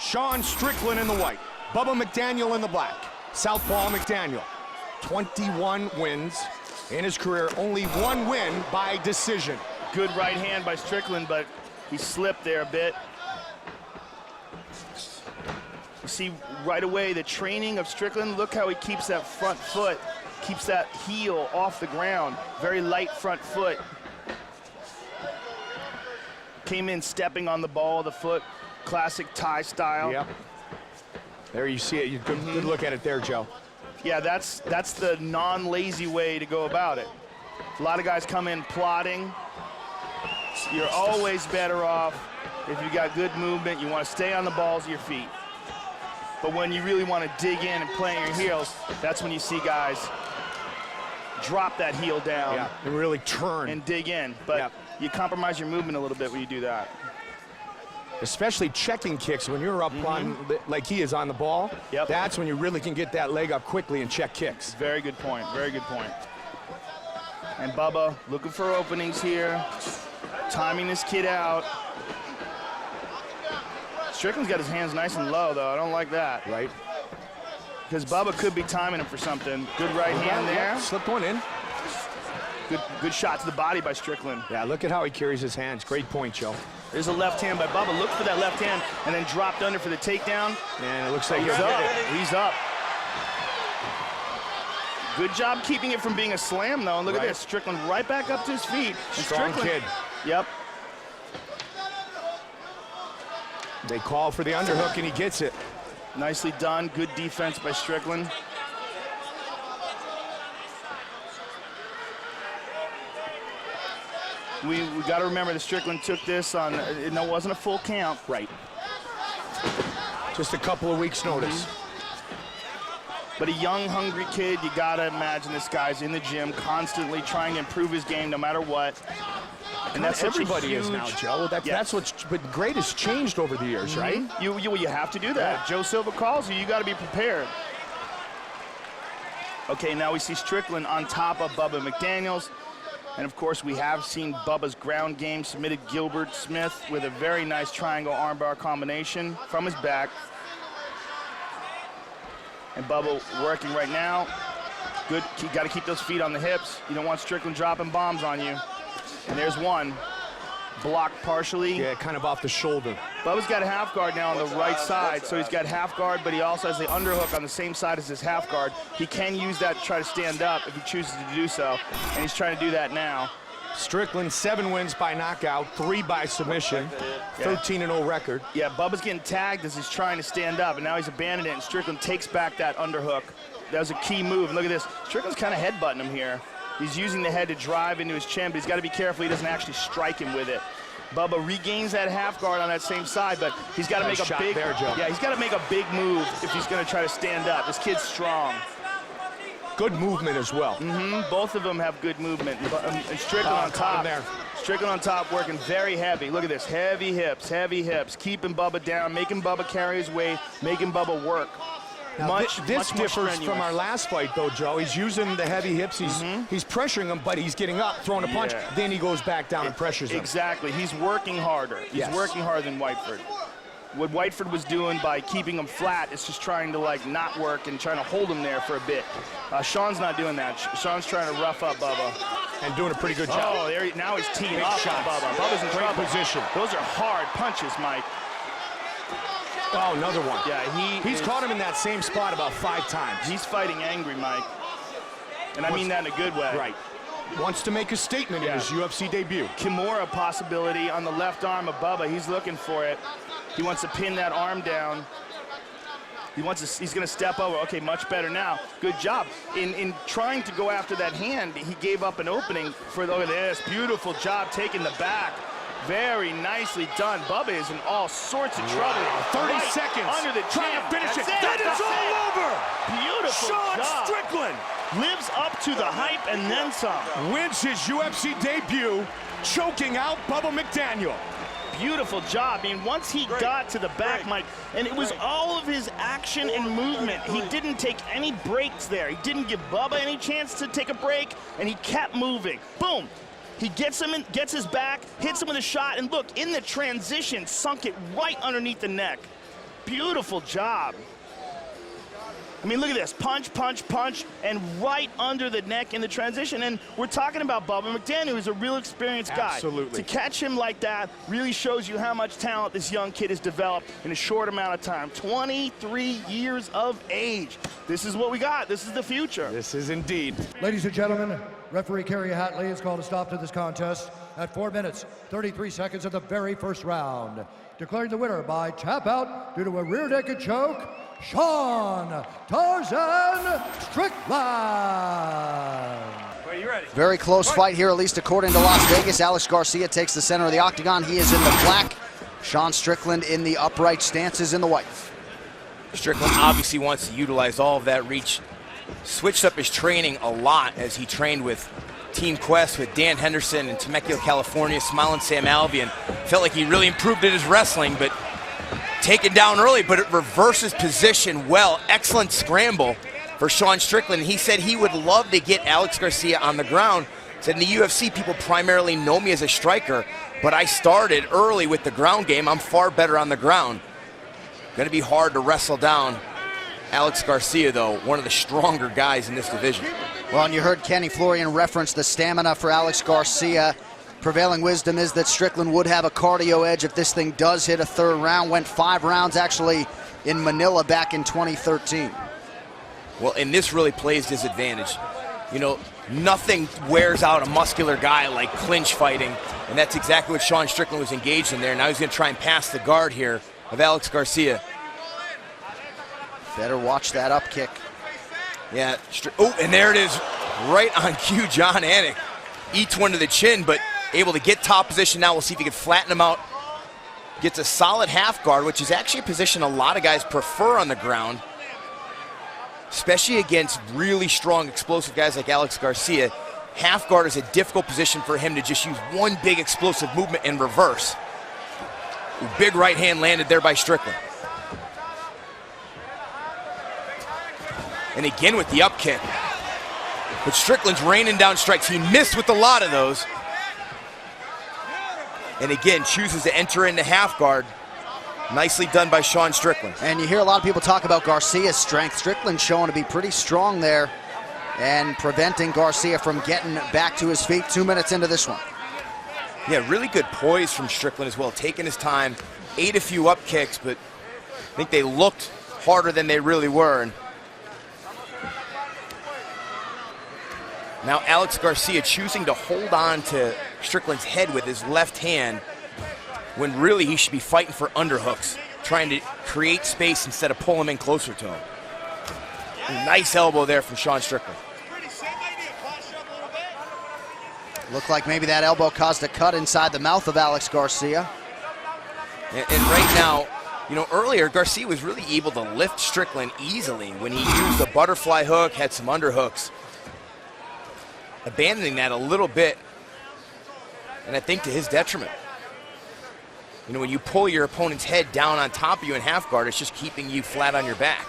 Sean Strickland in the white, Bubba McDaniel in the black. Southpaw McDaniel, 21 wins in his career, only one win by decision. Good right hand by Strickland, but he slipped there a bit. You see right away the training of Strickland. Look how he keeps that front foot, keeps that heel off the ground. Very light front foot. Came in stepping on the ball of the foot, classic Thai style. Yep. There you see it. Good look at it there, Joe. Yeah, that's the non-lazy way to go about it. A lot of guys come in plotting. You're always better off if you got good movement. You want to stay on the balls of your feet. But when you really want to dig in and play on your heels, that's when you see guys drop that heel down and really turn and dig in. But you compromise your movement a little bit when you do that. Especially checking kicks when you're up on, like he is on the ball. That's when you really can get that leg up quickly and check kicks. Very good point, very good point. And Bubba looking for openings here, timing this kid out. Strickland's got his hands nice and low, though. I don't like that. Right. Because Bubba could be timing him for something. Good right hand there. Slipped one in. Good shot to the body by Strickland. Yeah, look at how he carries his hands. Great point, Joe. There's a left hand by Bubba. Looked for that left hand and then dropped under for the takedown. And it looks like he's up. He's up. Good job keeping it from being a slam, though. And look at this. Strickland right back up to his feet. And strong kid. Yep. They call for the underhook, and he gets it. Nicely done. Good defense by Strickland. We got to remember that Strickland took this on, it wasn't a full count. Right. Just a couple of weeks' notice. But a young, hungry kid, you got to imagine this guy's in the gym constantly trying to improve his game no matter what. And that's everybody is now, Joe. That's what's been great has changed over the years, right? You have to do that. Joe Silva calls you. You got to be prepared. Okay, now we see Strickland on top of Bubba McDaniels. And, of course, we have seen Bubba's ground game submitted Gilbert Smith with a very nice triangle armbar combination from his back. And Bubba working right now. Good. You got to keep those feet on the hips. You don't want Strickland dropping bombs on you. And there's one. Blocked partially. Yeah, kind of off the shoulder. Bubba's got a half guard now on the right side, so he's got half guard, but he also has the underhook on the same side as his half guard. He can use that to try to stand up if he chooses to do so, and he's trying to do that now. Strickland, 7 wins by knockout, 3 by submission, 13-0 record. Yeah, Bubba's getting tagged as he's trying to stand up, and now he's abandoned it, and Strickland takes back that underhook. That was a key move, and look at this. Strickland's kind of headbutting him here. He's using the head to drive into his chin, but he's got to be careful he doesn't actually strike him with it. Bubba regains that half guard on that same side, but he's got to make a big he's got to make a big move if he's going to try to stand up. This kid's strong. Good movement as well. Both of them have good movement. And Strickland on top. Strickland on top working very heavy. Look at this, heavy hips, keeping Bubba down, making Bubba carry his weight, making Bubba work. Now, this differs from our last fight, though, Joe. He's using the heavy hips. He's pressuring him, but he's getting up, throwing a punch. Then he goes back down and pressures him. Exactly. He's working harder. He's working harder than Whiteford. What Whiteford was doing by keeping him flat is just trying to, like, not work and trying to hold him there for a bit. Sean's not doing that. Sean's trying to rough up Bubba. And doing a pretty good job. Oh, now he's teeing up on Bubba. Bubba's in great position. Those are hard punches, Mike. Oh, another one. Yeah, he's caught him in that same spot about 5 times. He's fighting angry, Mike. And I mean that in a good way. Right. Wants to make a statement in his UFC debut. Kimura possibility on the left arm of Bubba. He's looking for it. He wants to pin that arm down. He's going to step over. Okay, much better now. Good job. In trying to go after that hand, he gave up an opening for, look at this. Beautiful job taking the back. Very nicely done. Bubba is in all sorts of trouble. 30 seconds. Under the chin. Trying to finish it. Then it's all over. Beautiful Sean job. Strickland Lives up to the hype and then some. Wins his UFC debut, choking out Bubba McDaniel. Beautiful job. I mean, once he got to the back, Mike, and it was all of his action and movement. He didn't take any breaks there. He didn't give Bubba any chance to take a break, and he kept moving. Boom. He gets him in, gets his back, hits him with a shot, and look, in the transition, sunk it right underneath the neck. beautiful job. I mean, look at this, punch, punch, punch, and right under the neck in the transition. And we're talking about Bubba McDaniel, who's a real experienced guy. Absolutely. To catch him like that really shows you how much talent this young kid has developed in a short amount of time. 23 years of age. This is what we got. This is the future. This is indeed. Ladies and gentlemen, referee Kerry Hatley has called a stop to this contest at 4 minutes, 33 seconds of the very first round. Declaring the winner by tap out due to a rear naked choke, Sean Tarzan Strickland. Very close fight here, at least according to Las Vegas. Alex Garcia takes the center of the octagon. He is in the black. Sean Strickland in the upright stances in the white. Strickland obviously wants to utilize all of that reach. Switched up his training a lot as he trained with Team Quest with Dan Henderson in Temecula, California, Smiling Sam Albion. Felt like he really improved in his wrestling, but taken down early, but it reverses position well. Excellent scramble for Sean Strickland. He said he would love to get Alex Garcia on the ground. Said in the UFC, people primarily know me as a striker, but I started early with the ground game. I'm far better on the ground. Gonna be hard to wrestle down Alex Garcia, though, one of the stronger guys in this division. Well, and you heard Kenny Florian reference the stamina for Alex Garcia. Prevailing wisdom is that Strickland would have a cardio edge if this thing does hit a third round. Went 5 rounds actually in Manila back in 2013. Well, and this really plays to his advantage. You know, nothing wears out a muscular guy like clinch fighting, and that's exactly what Sean Strickland was engaged in there. Now he's gonna try and pass the guard here of Alex Garcia. Better watch that up kick. Yeah, oh, and there it is, right on cue, John Anik. Eats one to the chin, but able to get top position now. We'll see if he can flatten him out. Gets a solid half guard, which is actually a position a lot of guys prefer on the ground, especially against really strong, explosive guys like Alex Garcia. Half guard is a difficult position for him to just use one big explosive movement and reverse. Ooh, big right hand landed there by Strickland. And again with the up kick. But Strickland's raining down strikes. He missed with a lot of those. And again, chooses to enter into half guard. Nicely done by Sean Strickland. And you hear a lot of people talk about Garcia's strength. Strickland showing to be pretty strong there and preventing Garcia from getting back to his feet 2 minutes into this one. Yeah, really good poise from Strickland as well. Taking his time, ate a few up kicks, but I think they looked harder than they really were. And now Alex Garcia choosing to hold on to Strickland's head with his left hand when really he should be fighting for underhooks, trying to create space instead of pull him in closer to him. Nice elbow there from Sean Strickland. Looked like maybe that elbow caused a cut inside the mouth of Alex Garcia. And right now, you know, earlier Garcia was really able to lift Strickland easily when he used a butterfly hook, had some underhooks. Abandoning that a little bit, and I think to his detriment. You know, when you pull your opponent's head down on top of you in half guard, it's just keeping you flat on your back.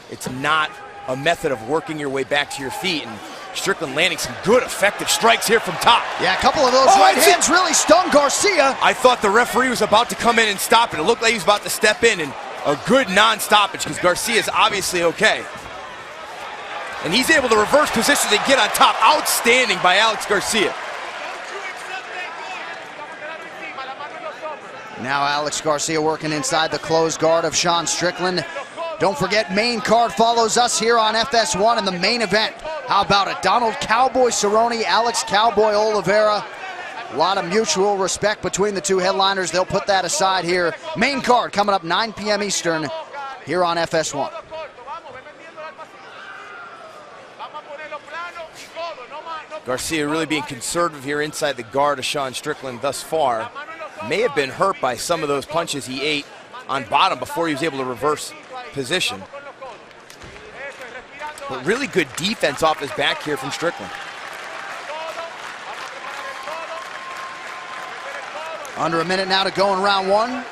It's not a method of working your way back to your feet, and Strickland landing some good effective strikes here from top. Yeah, a couple of those right hands really stung Garcia. I thought the referee was about to come in and stop it. It looked like he was about to step in, and a good non-stoppage because Garcia is obviously okay. And he's able to reverse positions and get on top. Outstanding by Alex Garcia. Now Alex Garcia working inside the closed guard of Sean Strickland. Don't forget, main card follows us here on FS1 in the main event. How about it? Donald Cowboy Cerrone, Alex Cowboy Oliveira. A lot of mutual respect between the two headliners. They'll put that aside here. Main card coming up 9 p.m. Eastern here on FS1. Garcia really being conservative here inside the guard of Sean Strickland thus far. May have been hurt by some of those punches he ate on bottom before he was able to reverse position. But really good defense off his back here from Strickland. Under a minute now to go in round one.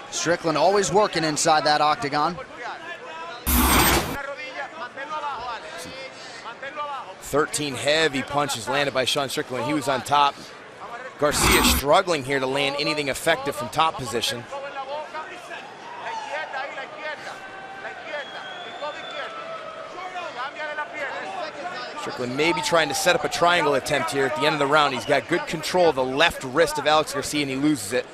Strickland always working inside that octagon. 13 heavy punches landed by Sean Strickland when he was on top. Garcia struggling here to land anything effective from top position. Strickland maybe trying to set up a triangle attempt here at the end of the round. He's got good control of the left wrist of Alex Garcia, and he loses it.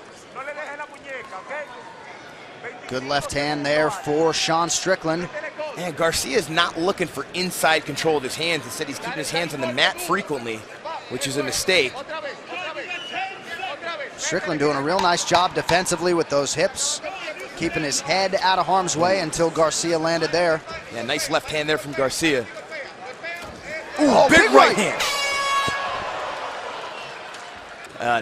Good left hand there for Sean Strickland. And Garcia is not looking for inside control of his hands. Instead, he's keeping his hands on the mat frequently, which is a mistake. Strickland doing a real nice job defensively with those hips, keeping his head out of harm's way until Garcia landed there. Yeah, nice left hand there from Garcia. Ooh, oh, big right hand.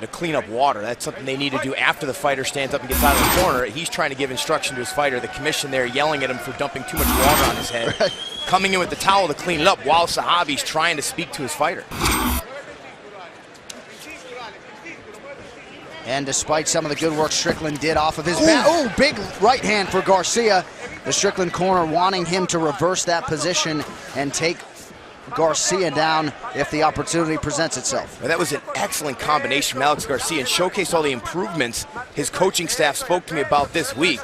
To clean up water. That's something they need to do after the fighter stands up and gets out of the corner. He's trying to give instruction to his fighter. The commission there yelling at him for dumping too much water on his head. Right. Coming in with the towel to clean it up while Sahabi's trying to speak to his fighter. And despite some of the good work Strickland did off of his back, oh, big right hand for Garcia. The Strickland corner wanting him to reverse that position and take Garcia down if the opportunity presents itself. Well, that was an excellent combination from Alex Garcia and showcased all the improvements his coaching staff spoke to me about this week.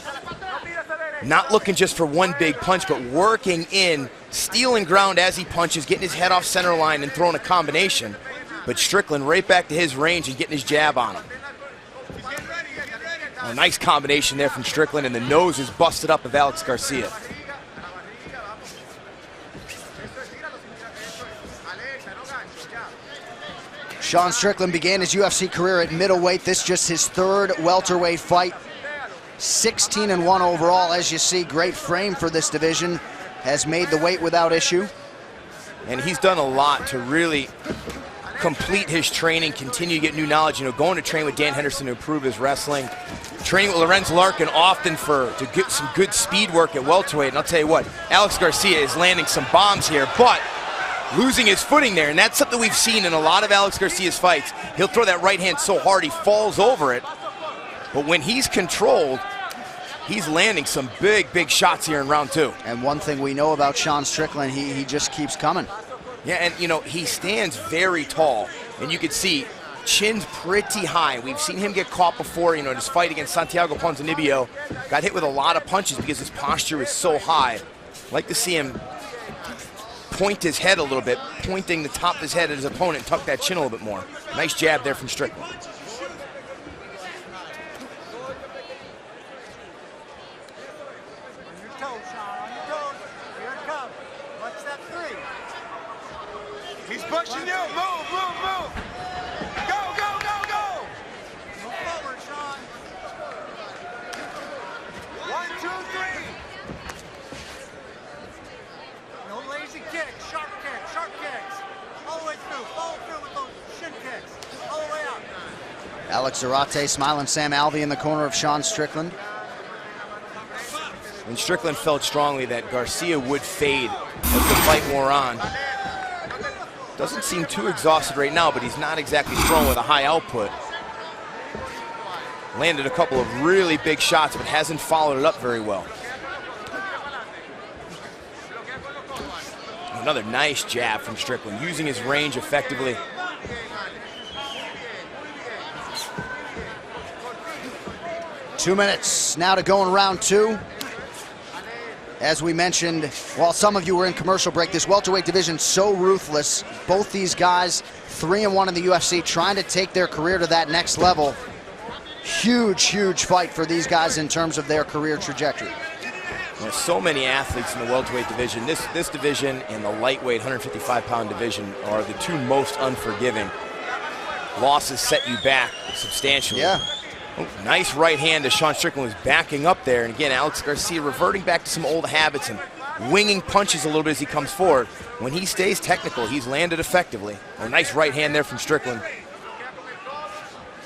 Not looking just for one big punch, but working in, stealing ground as he punches, getting his head off center line and throwing a combination. But Strickland right back to his range and getting his jab on him. A nice combination there from Strickland, and the nose is busted up of Alex Garcia. Sean Strickland began his UFC career at middleweight. This just his third welterweight fight. 16-1 overall. As you see, great frame for this division. Has made the weight without issue. And he's done a lot to really complete his training, continue to get new knowledge. You know, going to train with Dan Henderson to improve his wrestling. Training with Lorenz Larkin often to get some good speed work at welterweight. And I'll tell you what, Alex Garcia is landing some bombs here, but losing his footing there, and that's something we've seen in a lot of Alex Garcia's fights. He'll throw that right hand so hard he falls over it, but when he's controlled, he's landing some big, big shots here in round two. And one thing we know about Sean Strickland, he just keeps coming. Yeah, and you know, he stands very tall, and you can see chin's pretty high. We've seen him get caught before, you know, in his fight against Santiago Ponzinibbio. Got hit with a lot of punches because his posture is so high. Like to see him point his head a little bit, pointing the top of his head at his opponent, tuck that chin a little bit more. Nice jab there from Strickland. On your toes, Sean, on your toes. Here it comes. Watch that three. He's pushing you. Move, move, move. Go, go, go, go. Move forward, Sean. 1, 2, 3. No lazy kicks, sharp kicks. All the way through. Follow through with those shin kicks. All the way out. Alex Zarate, Smiling Sam Alvey in the corner of Sean Strickland. And Strickland felt strongly that Garcia would fade as the fight wore on. Doesn't seem too exhausted right now, but he's not exactly throwing with a high output. Landed a couple of really big shots, but hasn't followed it up very well. Another nice jab from Strickland, using his range effectively. Two minutes now to go in round two. As we mentioned, while some of you were in commercial break, this welterweight division so ruthless. Both these guys 3-1 in the UFC, trying to take their career to that next level. Huge, huge fight for these guys in terms of their career trajectory. There's so many athletes in the welterweight division. This division and the lightweight 155-pound division are the two most unforgiving. Losses set you back substantially. Yeah. Oh, nice right hand as Sean Strickland was backing up there. And again, Alex Garcia reverting back to some old habits and winging punches a little bit as he comes forward. When he stays technical, he's landed effectively. A nice right hand there from Strickland,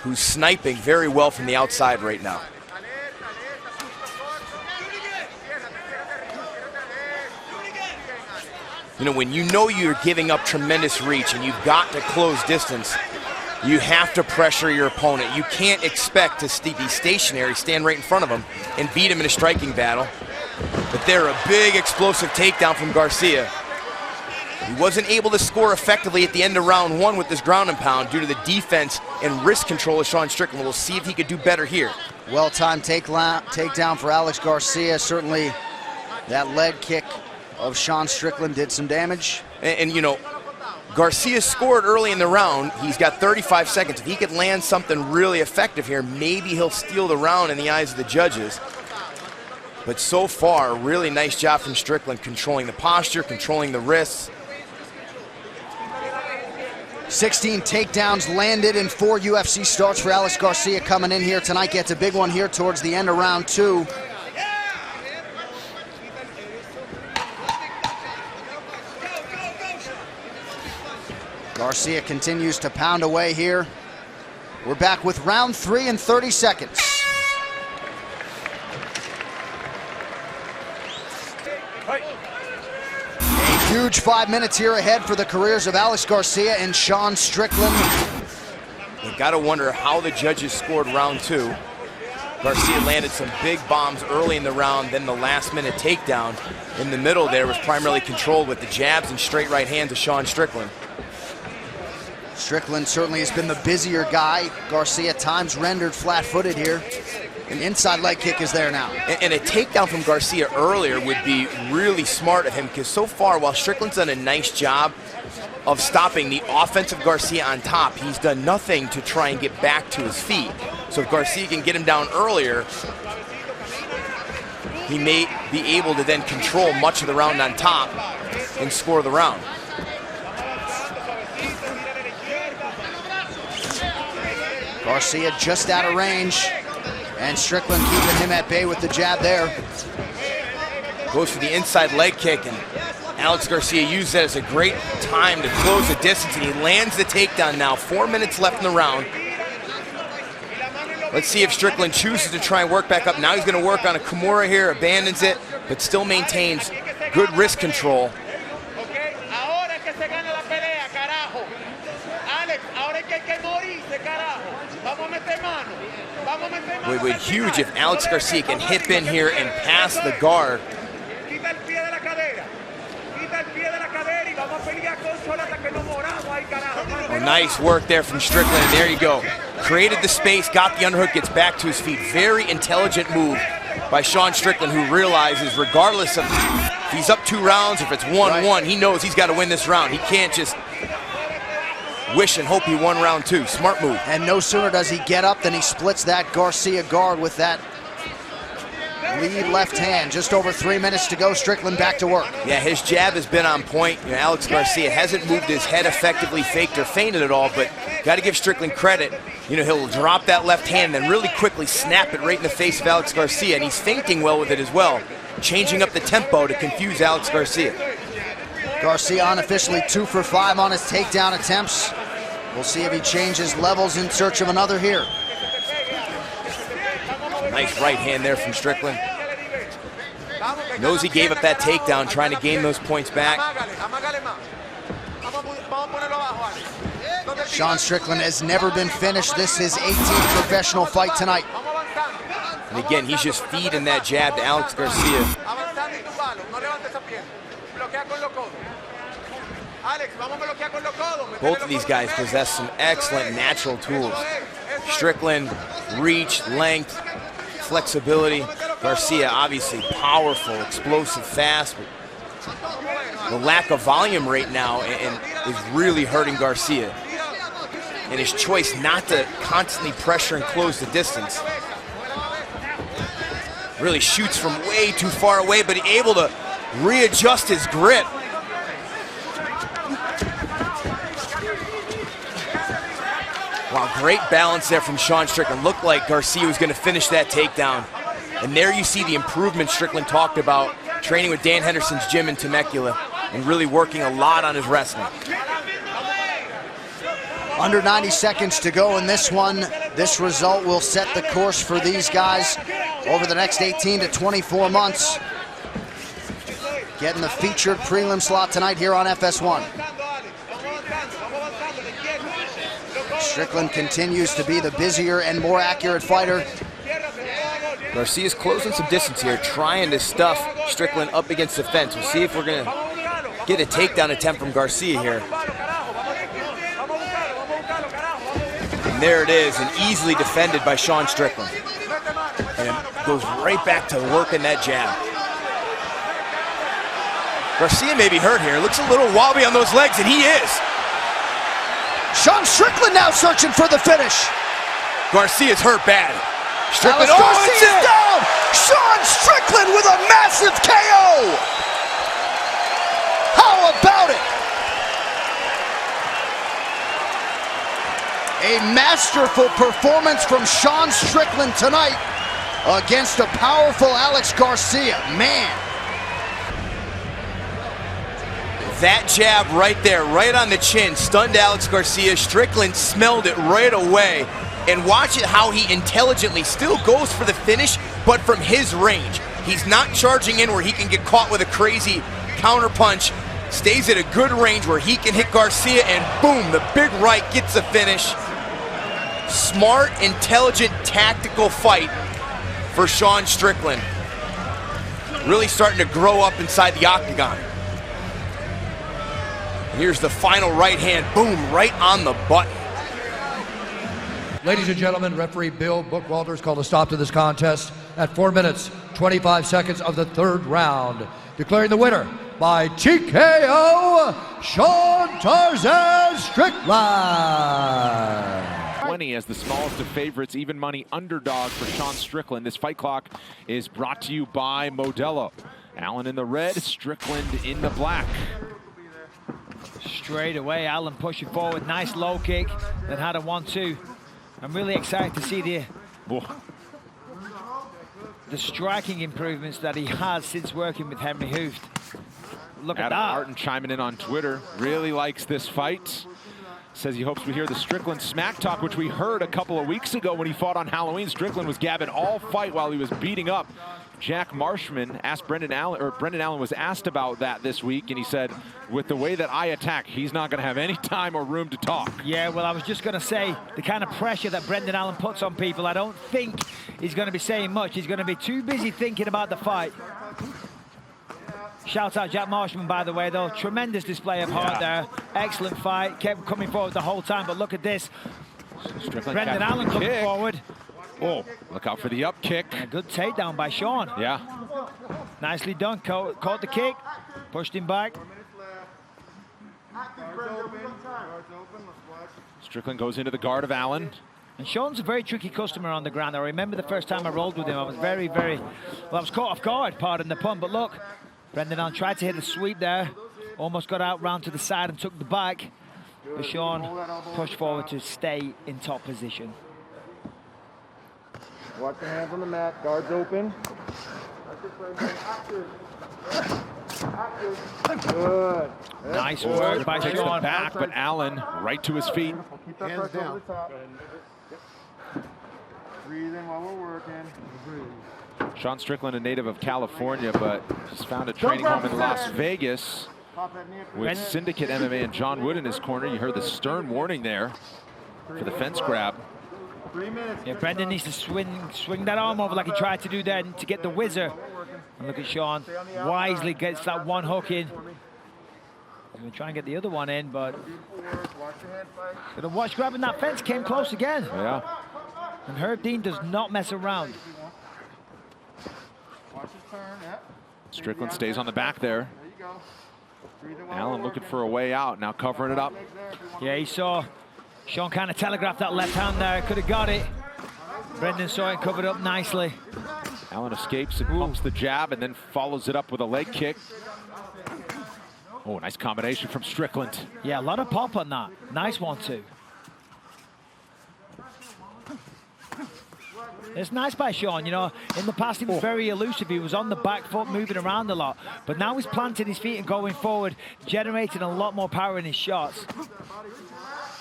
who's sniping very well from the outside right now. You know, when you know you're giving up tremendous reach and you've got to close distance, you have to pressure your opponent. You can't expect to be stationary, stand right in front of him, and beat him in a striking battle. But there, a big explosive takedown from Garcia. He wasn't able to score effectively at the end of round one with this ground and pound due to the defense and wrist control of Sean Strickland. We'll see if he could do better here. Well-timed takedown for Alex Garcia. Certainly that leg kick of Sean Strickland did some damage. And you know, Garcia scored early in the round. He's got 35 seconds. If he could land something really effective here, maybe he'll steal the round in the eyes of the judges. But so far, really nice job from Strickland, controlling the posture, controlling the wrists. 16 takedowns landed in 4 UFC starts for Alex Garcia coming in here tonight. Gets a big one here towards the end of round 2. Garcia continues to pound away here. We're back with round 3 in 30 seconds. A huge 5 minutes here ahead for the careers of Alex Garcia and Sean Strickland. You gotta wonder how the judges scored round 2. Garcia landed some big bombs early in the round, then the last minute takedown in the middle there was primarily controlled with the jabs and straight right hands of Sean Strickland. Strickland certainly has been the busier guy. Garcia times rendered flat-footed here. An inside leg kick is there now. And a takedown from Garcia earlier would be really smart of him, because so far, while Strickland's done a nice job of stopping the offensive Garcia on top, he's done nothing to try and get back to his feet. So if Garcia can get him down earlier, he may be able to then control much of the round on top and score the round. Garcia just out of range, and Strickland keeping him at bay with the jab there. Goes for the inside leg kick, and Alex Garcia used that as a great time to close the distance, and he lands the takedown now. 4 minutes left in the round. Let's see if Strickland chooses to try and work back up. Now he's going to work on a Kimura here, abandons it, but still maintains good wrist control. It would be huge if Alex Garcia can hip in here and pass the guard. Nice work there from Strickland, and there you go. Created the space, got the underhook, gets back to his feet. Very intelligent move by Sean Strickland, who realizes regardless of if he's up 2 rounds, if it's 1-1, he knows he's got to win this round. He can't just wish and hope he won round 2. Smart move. And no sooner does he get up than he splits that Garcia guard with that lead left hand. Just over 3 minutes to go. Strickland back to work. Yeah, his jab has been on point. You know, Alex Garcia hasn't moved his head effectively, faked or feinted at all, but got to give Strickland credit. You know, he'll drop that left hand and then really quickly snap it right in the face of Alex Garcia, and he's feinting well with it as well, changing up the tempo to confuse Alex Garcia. Garcia unofficially 2 for 5 on his takedown attempts. We'll see if he changes levels in search of another here. Nice right hand there from Strickland. Knows he gave up that takedown, trying to gain those points back. Sean Strickland has never been finished. This is his 18th professional fight tonight. And again, he's just feeding that jab to Alex Garcia. Both of these guys possess some excellent natural tools. Strickland, reach, length, flexibility. Garcia, obviously powerful, explosive, fast. But the lack of volume right now is really hurting Garcia. And his choice not to constantly pressure and close the distance. Really shoots from way too far away, but able to readjust his grip. Wow, great balance there from Sean Strickland. Looked like Garcia was going to finish that takedown. And there you see the improvement Strickland talked about, training with Dan Henderson's gym in Temecula and really working a lot on his wrestling. Under 90 seconds to go in this one. This result will set the course for these guys over the next 18 to 24 months. Getting the featured prelim slot tonight here on FS1. Strickland continues to be the busier and more accurate fighter. Garcia's closing some distance here, trying to stuff Strickland up against the fence. We'll see if we're going to get a takedown attempt from Garcia here. And there it is, and easily defended by Sean Strickland. And it goes right back to working that jab. Garcia may be hurt here. Looks a little wobbly on those legs, and he is. Sean Strickland now searching for the finish. Garcia's hurt bad. Strickland, Alex oh, it's Garcia's it! down! Sean Strickland with a massive KO! How about it? A masterful performance from Sean Strickland tonight against a powerful Alex Garcia. Man. That jab right there, right on the chin, stunned Alex Garcia. Strickland smelled it right away. And watch it how he intelligently still goes for the finish, but from his range. He's not charging in where he can get caught with a crazy counter punch. Stays at a good range where he can hit Garcia, and boom, the big right gets the finish. Smart, intelligent, tactical fight for Sean Strickland. Really starting to grow up inside the octagon. Here's the final right hand, boom, right on the button. Ladies and gentlemen, referee Bill Bookwalter's called a stop to this contest at 4 minutes, 25 seconds of the third round. Declaring the winner by TKO, Sean Tarzan Strickland. 20 as the smallest of favorites, even money underdog for Sean Strickland. This fight clock is brought to you by Modelo. Allen in the red, Strickland in the black. Straight away, Allen pushing forward, nice low kick, then had a 1-2. I'm really excited to see the striking improvements that he has since working with Henry Hooft. Look at Adam that. Martin chiming in on Twitter, really likes this fight. Says he hopes we hear the Strickland smack talk, which we heard a couple of weeks ago when he fought on Halloween. Strickland was gabbing all fight while he was beating up Jack Marshman. Asked Brendan Allen was asked about that this week, and he said, with the way that I attack, he's not going to have any time or room to talk. Yeah, well, I was just going to say, the kind of pressure that Brendan Allen puts on people, I don't think he's going to be saying much. He's going to be too busy thinking about the fight. Shout out Jack Marshman, by the way, though. Tremendous display of heart there. Excellent fight. Kept coming forward the whole time, but look at this. Strickland Brendan Allen coming forward. Oh, look out for the up kick. A good takedown by Sean. Yeah. Nicely done. Caught the kick. Pushed him back. Strickland goes into the guard of Allen. And Sean's a very tricky customer on the ground. I remember the first time I rolled with him, I was very, well, I was caught off guard, pardon the pun, but look, Brendan Allen tried to hit a sweep there, almost got out round to the side and took the back, but Sean pushed forward to stay in top position. Watch your hands on the mat, guards open. Good. Nice work by Takes Sean. the back, but Allen right to his feet. Keep that pressure over the top. Breathe in while we're working. Sean Strickland, a native of California, but he's found a training home in Las Vegas with Syndicate MMA and John Wood in his corner. You heard the stern warning there for the fence grab. 3 minutes. Yeah, Brendan needs to swing that arm over like he tried to do there to get the whizzer. And look at Sean, wisely gets that one hook in. He's going to try and get the other one in, but gonna watch grabbing that fence, came close again. Yeah. And Herb Dean does not mess around. Strickland stays on the back there. Allen looking for a way out, now covering it up. Yeah, he saw Sean kind of telegraphed that left hand there, could have got it. Brendan saw it, covered up nicely. Allen escapes and pumps the jab and then follows it up with a leg kick. Oh, nice combination from Strickland. Yeah, a lot of pop on that. Nice one, too. It's nice by Sean, you know. In the past, he was very elusive. He was on the back foot, moving around a lot. But now he's planting his feet and going forward, generating a lot more power in his shots.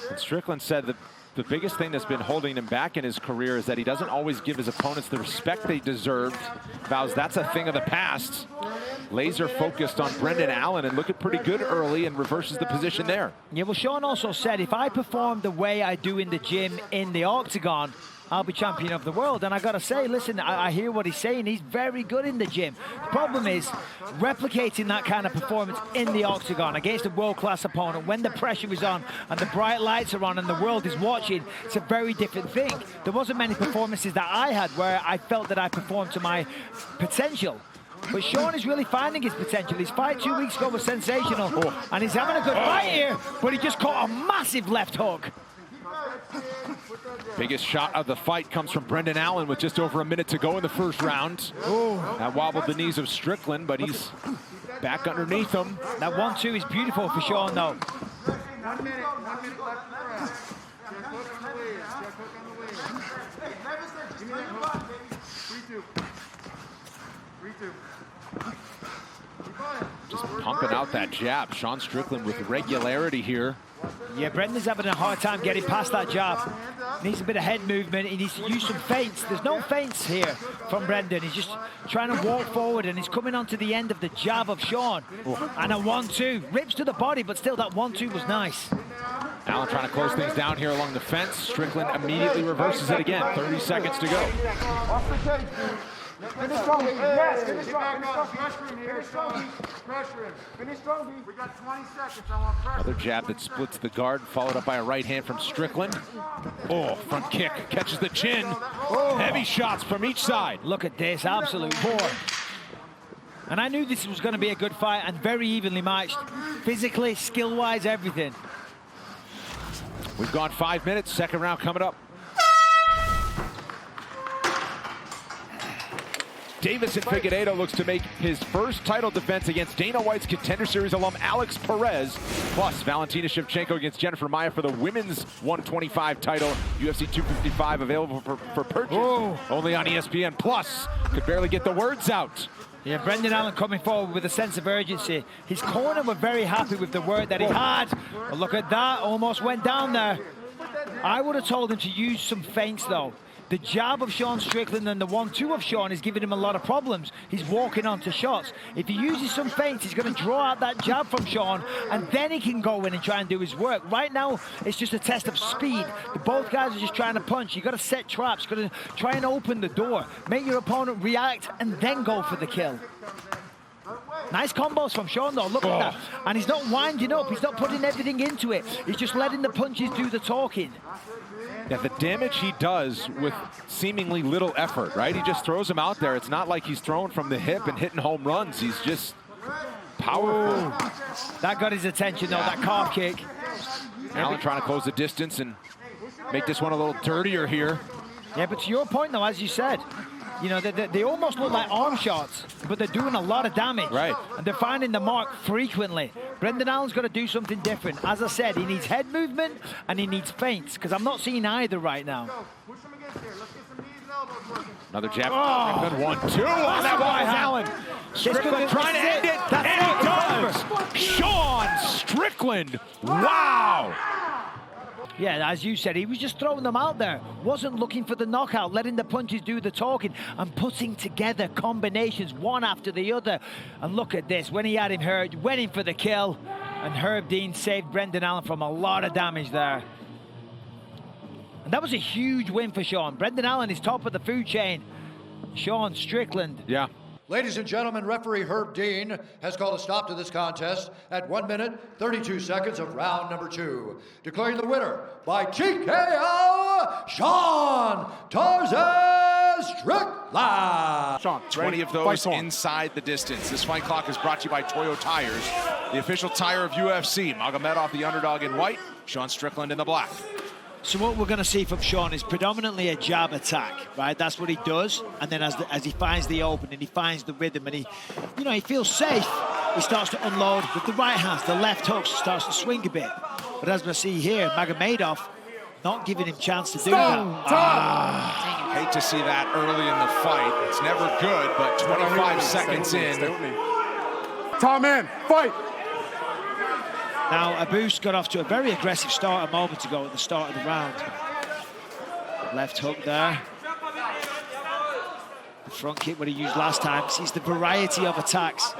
And Strickland said that the biggest thing that's been holding him back in his career is that he doesn't always give his opponents the respect they deserved. Vows that's a thing of the past. Laser focused on Brendan Allen and looking pretty good early and reverses the position there. Yeah, well, Sean also said, if I perform the way I do in the gym, in the octagon, I'll be champion of the world. And I got to say, listen, I hear what he's saying. He's very good in the gym. The problem is replicating that kind of performance in the octagon against a world-class opponent when the pressure is on and the bright lights are on and the world is watching. It's a very different thing. There wasn't many performances that I had where I felt that I performed to my potential. But Sean is really finding his potential. His fight 2 weeks ago was sensational, and he's having a good fight here, but he just caught a massive left hook. Biggest shot of the fight comes from Brendan Allen with just over a minute to go in the first round. That wobbled the knees of Strickland, but he's back underneath him. That 1-2 is beautiful for Sean, though. 1 minute left in the round. Check hook on the way. Check hook on the way. Give me that hook. 3-2. 3-2. Just pumping out that jab. Sean Strickland with regularity here. Yeah, Brendan's having a hard time getting past that jab. Needs a bit of head movement. He needs to use some feints. There's no feints here from Brendan. He's just trying to walk forward, and he's coming onto the end of the jab of Sean. And a 1-2. Rips to the body, but still that 1-2 was nice. Allen trying to close things down here along the fence. Strickland immediately reverses it again. 30 seconds to go. Finish strong, yes, finish strong, pressure him here, Sean. Pressure him. Finish strong, we got 20 seconds, I want pressure. Another jab that splits the guard, followed up by a right hand from Strickland. Oh, front kick, catches the chin. Heavy shots from each side. Look at this, absolute war. And I knew this was going to be a good fight and very evenly matched. Physically, skill-wise, everything. We've gone 5 minutes, second round coming up. Davison Figueiredo looks to make his first title defense against Dana White's Contender Series alum Alex Perez, plus Valentina Shevchenko against Jennifer Maia for the women's 125 title, UFC 255, available for purchase. Only on ESPN Plus. Could barely get the words out. Yeah, Brendan Allen coming forward with a sense of urgency. His corner were very happy with the work that he had. But look at that, almost went down there. I would have told him to use some feints, though. The jab of Sean Strickland and the 1-2 of Sean is giving him a lot of problems. He's walking onto shots. If he uses some feints, he's going to draw out that jab from Sean, and then he can go in and try and do his work. Right now, it's just a test of speed. Both guys are just trying to punch. You've got to set traps. You've got to try and open the door. Make your opponent react, and then go for the kill. Nice combos from Sean, though. Look at that. And he's not winding up. He's not putting everything into it. He's just letting the punches do the talking. Yeah, the damage he does with seemingly little effort, right? He just throws him out there. It's not like he's throwing from the hip and hitting home runs. He's just powerful. That got his attention, though, that calf kick. Allen trying to close the distance and make this one a little dirtier here. Yeah, but to your point, though, as you said, you know, they almost look like arm shots, but they're doing a lot of damage. Right. And they're finding the mark frequently. Brendan Allen's got to do something different. As I said, he needs head movement and he needs feints, because I'm not seeing either right now. Another jab. 1-2 on that one, Allen. Strickland trying to end it, and he does. Sean Strickland. Wow. Yeah, as you said, he was just throwing them out there. Wasn't looking for the knockout, letting the punches do the talking and putting together combinations one after the other. And look at this, when he had him hurt, went in for the kill, and Herb Dean saved Brendan Allen from a lot of damage there. And that was a huge win for Sean. Brendan Allen is top of the food chain. Sean Strickland. Yeah. Ladies and gentlemen, referee Herb Dean has called a stop to this contest at 1 minute, 32 seconds of round number 2. Declaring the winner by TKO, Sean Tarzan Strickland. Sean, 20 of those inside the distance. This fight clock is brought to you by Toyo Tires, the official tire of UFC. Magomedov, the underdog in white, Sean Strickland in the black. So what we're going to see from Sean is predominantly a jab attack, right? That's what he does. And then as he finds the open and he finds the rhythm and he feels safe, he starts to unload with the right hands. The left hook starts to swing a bit. But as we see here, Magomedov not giving him chance to do that. Hate to see that early in the fight. It's never good, but 25 seconds in. Time in, fight. Now, Abus got off to a very aggressive start a moment ago at the start of the round. Left hook there. The front kick, what he used last time, sees the variety of attacks.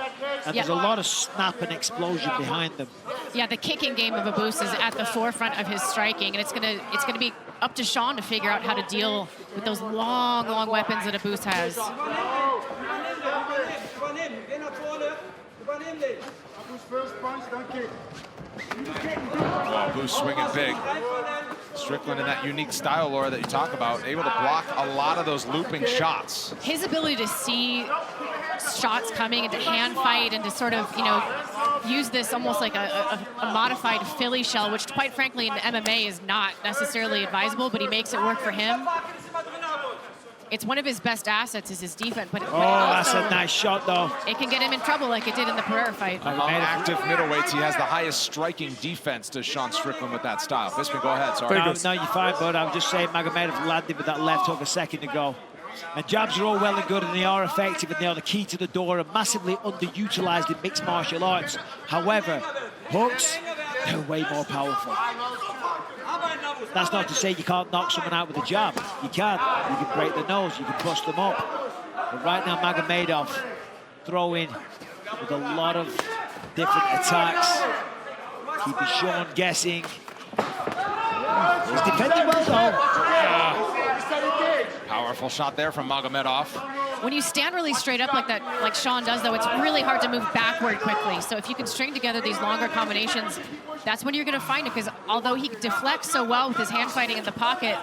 And there's a lot of snap and explosion behind them. Yeah, the kicking game of Abus is at the forefront of his striking, and it's gonna be up to Sean to figure out how to deal with those long, long weapons that Abus has. Oh, Abus swinging big. Strickland in that unique style, Laura, that you talk about, able to block a lot of those looping shots. His ability to see shots coming and to hand fight and to sort of, you know, use this almost like a modified Philly shell, which quite frankly in MMA is not necessarily advisable, but he makes it work for him. It's one of his best assets is his defense, but oh, that's a nice shot, though. It can get him in trouble like it did in the Pereira fight. Among active middleweights, he has the highest striking defense to Sean Strickland with that style. Bisping, go ahead, sorry. No, you're fine, bud. I'm just saying Magomedov landed with that left hook a second ago. And jabs are all well and good, and they are effective, and they are the key to the door and massively underutilized in mixed martial arts. However, hooks, they're way more powerful. That's not to say you can't knock someone out with a jab. You can. You can break the nose. You can bust them up. But right now, Magomedov throwing with a lot of different attacks. Keeping Sean guessing. He's defending well, though. Powerful shot there from Magomedov. When you stand really straight up like that, like Sean does, though, it's really hard to move backward quickly. So if you can string together these longer combinations, that's when you're going to find it, because although he deflects so well with his hand fighting in the pocket,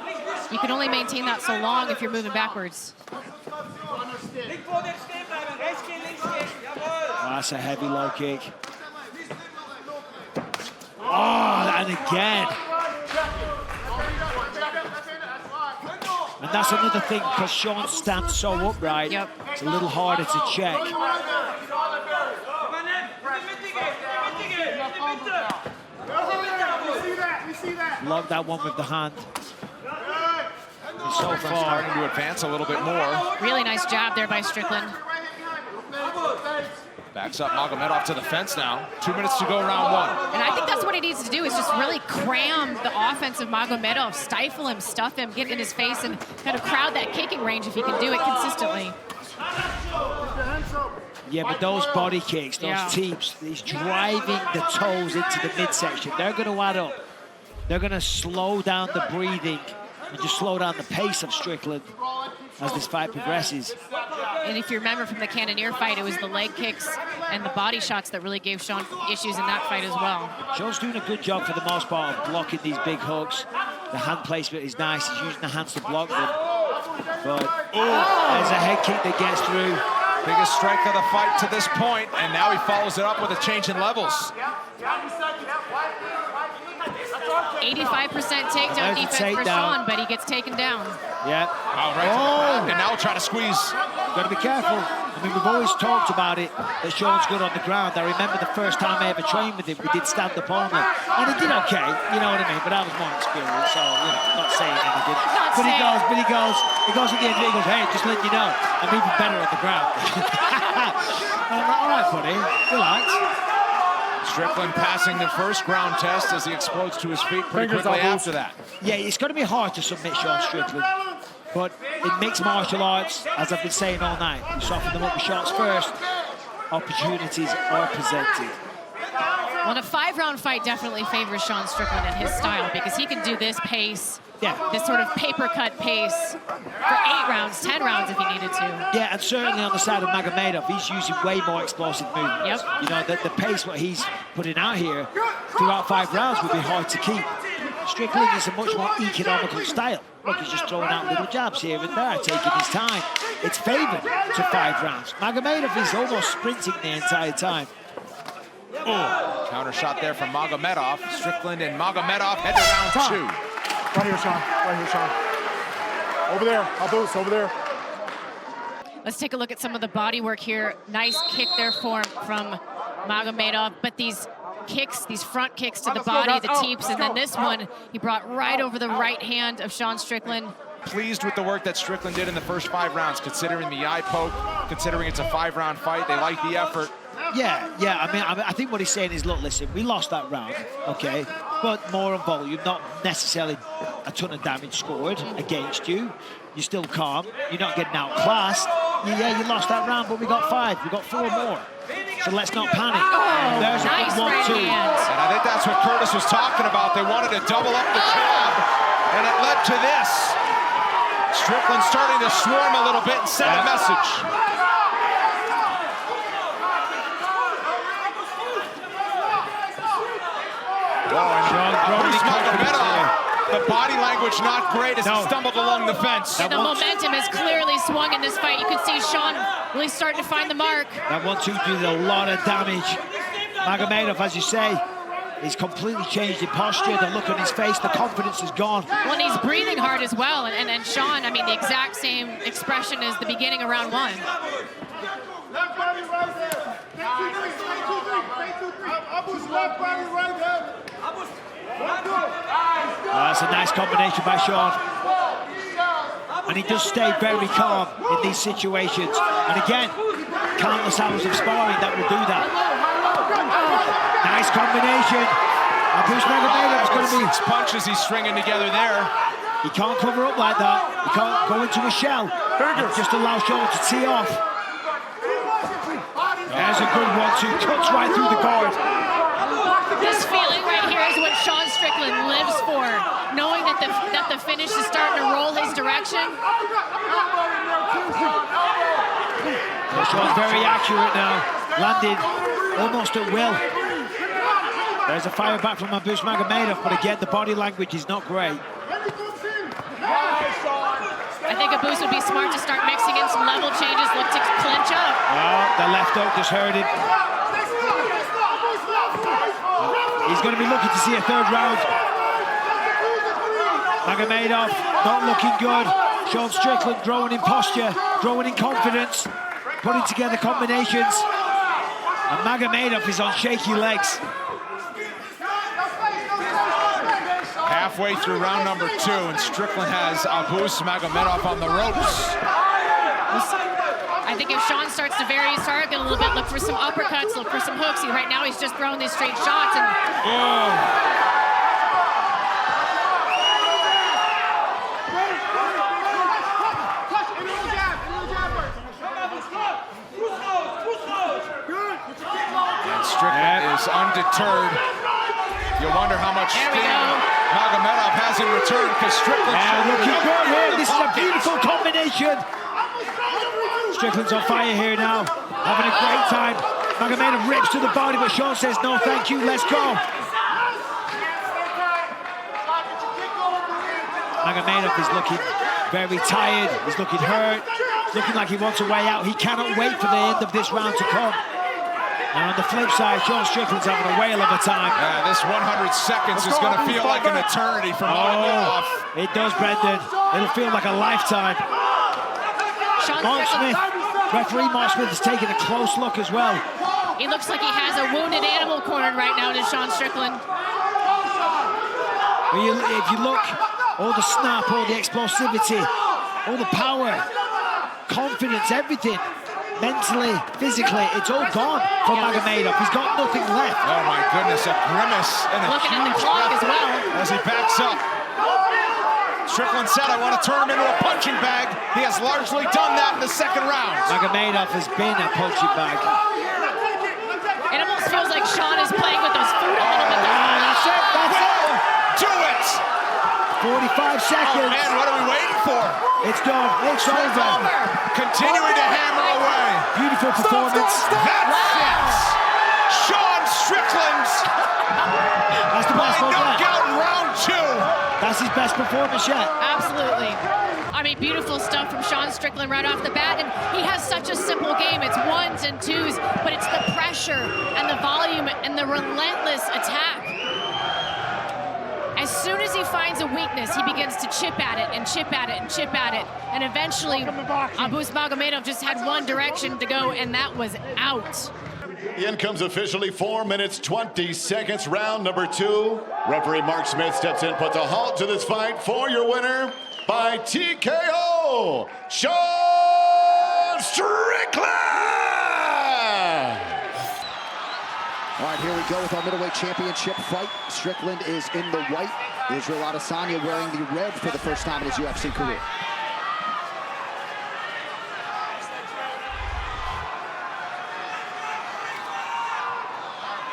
you can only maintain that so long if you're moving backwards. Oh, that's a heavy low kick. Oh, and again. And that's another thing, because Sean stands so upright, it's a little harder to check. Lock that one with the hand. And so far, starting to advance a little bit more. Really nice jab there by Strickland. Backs up Magomedov to the fence now. 2 minutes to go, round one. And I think that's what he needs to do, is just really cram the offense of Magomedov, stifle him, stuff him, get in his face, and kind of crowd that kicking range if he can do it consistently. Yeah, but those body kicks, those teeps, he's driving the toes into the midsection. They're going to add up. They're going to slow down the breathing and just slow down the pace of Strickland as this fight progresses. And if you remember from the Cannonier fight, it was the leg kicks and the body shots that really gave Sean issues in that fight as well. Sean's doing a good job for the most part of blocking these big hooks. The hand placement is nice. He's using the hands to block them. But there's a head kick that gets through. Biggest strike of the fight to this point, and now he follows it up with a change in levels. 85% takedown defense for Sean, but he gets taken down. Yeah. Oh, right. And now we'll try to squeeze. Got to be careful. I mean, we've always talked about it, that Sean's good on the ground. I remember the first time I ever trained with him, we did stand-up only. And he did okay, you know what I mean? But I was more experienced, so, you know, not saying anything. But he goes at the end of it, he goes, hey, just letting you know, I'm even better on the ground. I'm like, all right, buddy, relax. Strickland passing the first ground test as he explodes to his feet pretty quickly after that. Yeah, it's going to be hard to submit Sean Strickland. But in mixed martial arts, as I've been saying all night, you soften them up with shots first, opportunities are presented. Well, a 5-round fight definitely favors Sean Strickland and his style, because he can do this pace, this sort of paper cut pace for 8 rounds, 10 rounds if he needed to. Yeah, and certainly on the side of Magomedov, he's using way more explosive movements. Yep. You know, the pace what he's putting out here throughout 5 rounds would be hard to keep. Strickland is a much more economical style. Look, he's just throwing out little jabs here and there, taking his time. It's favored to 5 rounds. Magomedov is almost sprinting the entire time. Counter shot there from Magomedov. Strickland and Magomedov head to round 2. Right here, Sean. Right here, Sean. Over there. I'll boost. Over there. Let's take a look at some of the body work here. Nice kick there from Magomedov, but these kicks, these front kicks to the body, the teeps, and then this one he brought right over the right hand of Sean Strickland. Pleased with the work that Strickland did in the first 5 rounds, considering the eye poke, considering it's a 5-round fight. They like the effort. Yeah. I mean, I think what he's saying is, look, listen, we lost that round, okay, but more on volume, not necessarily a ton of damage scored against you. You're still calm. You're not getting outclassed. Yeah, you lost that round, but we got 5. We got 4 more. So let's not panic. There's a nice good 1-2. And I think that's what Curtis was talking about. They wanted to double up the jab, and it led to this. Strickland starting to swarm a little bit and send a message. The body language not great as he stumbled along the fence. The momentum has clearly swung in this fight. You can see Sean really starting to find the mark. That 1-2 did a lot of damage. Magomedov, as you say, he's completely changed in posture. The look on his face, the confidence is gone. Well, and he's breathing hard as well. And Sean, I mean, the exact same expression as the beginning of round 1. Left body right there. Left body right there. That's a nice combination by Sean. And he does stay very calm in these situations. And again, countless hours of sparring that will do that. Nice combination. Abus Magomedov is going to be... punches he's stringing together there. He can't cover up like that. He can't go into a shell and just allow Sean to tee off. There's a good 1-2. Cuts right through the guard. This feeling right here is what Sean Strickland lives for, knowing that the finish is starting to roll his direction. Well, Sean's very accurate now, landed almost at will. There's a fire back from Abus Magomedov, but again, the body language is not great. I think Abus would be smart to start mixing in some level changes, look to clinch up. Oh, the left hook just hurt him. He's going to be looking to see a third round. Magomedov not looking good. Sean Strickland growing in posture, growing in confidence, putting together combinations. And Magomedov is on shaky legs. Halfway through round number 2, and Strickland has Abus Magomedov on the ropes. I think if Sean starts to vary his target a little bit, look for some uppercuts, look for some hooks. Right now he's just throwing these straight shots. And Strickland is undeterred. You wonder how much Magomedov has in return, because Strickland... looking good here. This is a beautiful combination. Strickland's on fire here now, having a great time. Magomedov rips to the body, but Sean says, no, thank you, let's go. Magomedov is looking very tired. He's looking hurt. He's looking like he wants a way out. He cannot wait for the end of this round to come. And on the flip side, Sean Strickland's having a whale of a time. This 100 seconds is going to feel like an eternity for Magomedov. It does, Brendan. It'll feel like a lifetime. Mark Smith, referee Mark Smith is taking a close look as well. he looks like he has a wounded animal cornered right now to Sean Strickland. If you look, all the snap, all the explosivity, all the power, confidence, everything, mentally, physically, it's all gone for Magomedov. He's got nothing left. Oh my goodness, a grimace and a looking at the clock as well as he backs up. Strickland said, I want to turn him into a punching bag. He has largely done that in the second round. Magomedov has been a punching bag. It almost feels like Sean is playing with those food a little bit. That's it, that's it. Do it! 45 seconds. Oh man, what are we waiting for? It's done, it's over. Continuing to hammer away. Beautiful performance. That's it! Sean Strickland! That's the best one yet. Knockout in round 2. That's his best performance yet. Absolutely. I mean, beautiful stuff from Sean Strickland right off the bat, and he has such a simple game. It's ones and twos, but it's the pressure and the volume and the relentless attack. As soon as he finds a weakness, he begins to chip at it and chip at it and chip at it, and eventually Abus Magomedov just had one direction to go, and that was out. In comes officially 4 minutes, 20 seconds, round number 2. Referee Mark Smith steps in, puts a halt to this fight for your winner by TKO, Sean Strickland! All right, here we go with our middleweight championship fight. Strickland is in the white. Israel Adesanya wearing the red for the first time in his UFC career.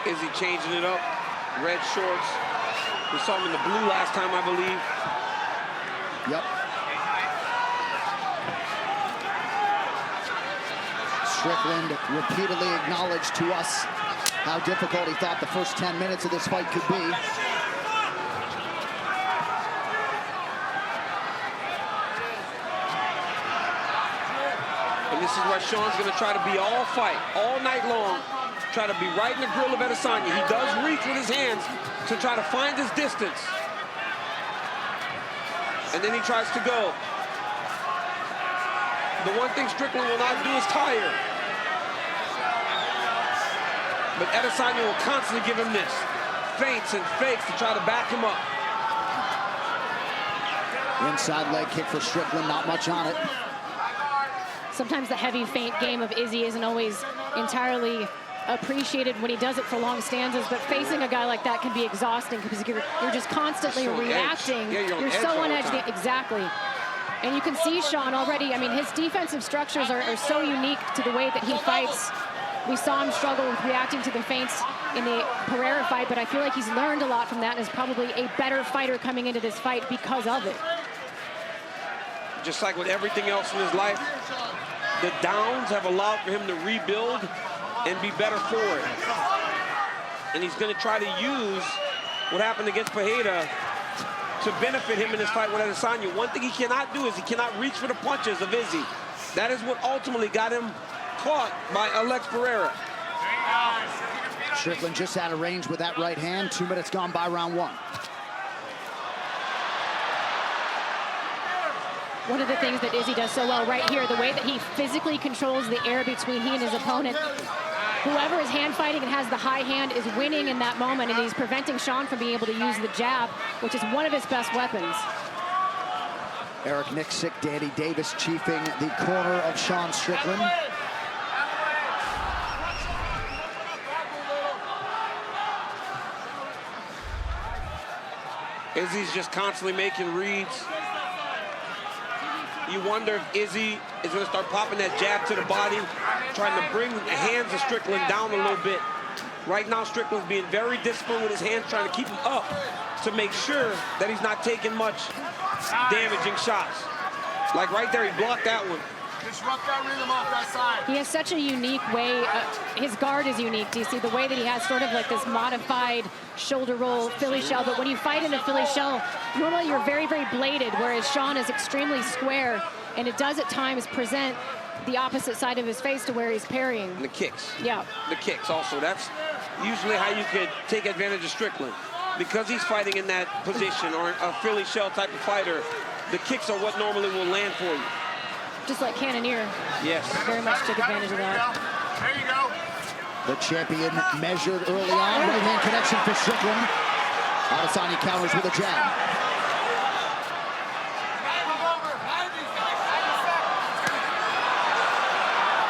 Is he changing it up? Red shorts. We saw him in the blue last time, I believe. Yep. Strickland repeatedly acknowledged to us how difficult he thought the first 10 minutes of this fight could be. And this is where Sean's going to try to be all fight, all night long, try to be right in the grill of Adesanya. He does reach with his hands to try to find his distance. And then he tries to go. The one thing Strickland will not do is tire. But Adesanya will constantly give him this. Feints and fakes to try to back him up. Inside leg kick for Strickland, not much on it. Sometimes the heavy feint game of Izzy isn't always entirely appreciated when he does it for long stanzas, but facing a guy like that can be exhausting because you're just constantly reacting. Yeah, you're so on edge. Exactly. And you can see Sean already. I mean, his defensive structures are so unique to the way that he fights. We saw him struggle with reacting to the feints in the Pereira fight, but I feel like he's learned a lot from that and is probably a better fighter coming into this fight because of it. Just like with everything else in his life, the downs have allowed for him to rebuild and be better for it. And he's going to try to use what happened against Pereira to benefit him in this fight with Adesanya. One thing he cannot do is he cannot reach for the punches of Izzy. That is what ultimately got him caught by Alex Pereira. Strickland just out of range with that right hand. 2 minutes gone by round one. One of the things that Izzy does so well right here, the way that he physically controls the air between he and his opponent. Whoever is hand fighting and has the high hand is winning in that moment, and he's preventing Sean from being able to use the jab, which is one of his best weapons. Eric Nixick, Danny Davis chiefing the corner of Sean Strickland. Izzy's just constantly making reads. You wonder if Izzy is going to start popping that jab to the body, trying to bring the hands of Strickland down a little bit. Right now, Strickland's being very disciplined with his hands, trying to keep him up to make sure that he's not taking much damaging shots. Like right there, he blocked that one. Disrupt that rhythm off that side. He has such a unique way. His guard is unique. Do you see the way that he has sort of like this modified shoulder roll Philly shell? But when you fight in a Philly shell, normally you're very, very bladed, whereas Sean is extremely square, and it does at times present the opposite side of his face to where he's parrying. And the kicks. Yeah. The kicks also. That's usually how you could take advantage of Strickland. Because he's fighting in that position, or a Philly shell type of fighter, the kicks are what normally will land for you. Just like Cannonier. Yes. Very much took advantage of that. There you go. The champion measured early on. Right hand connection for Strickland. Adesanya counters with a jab.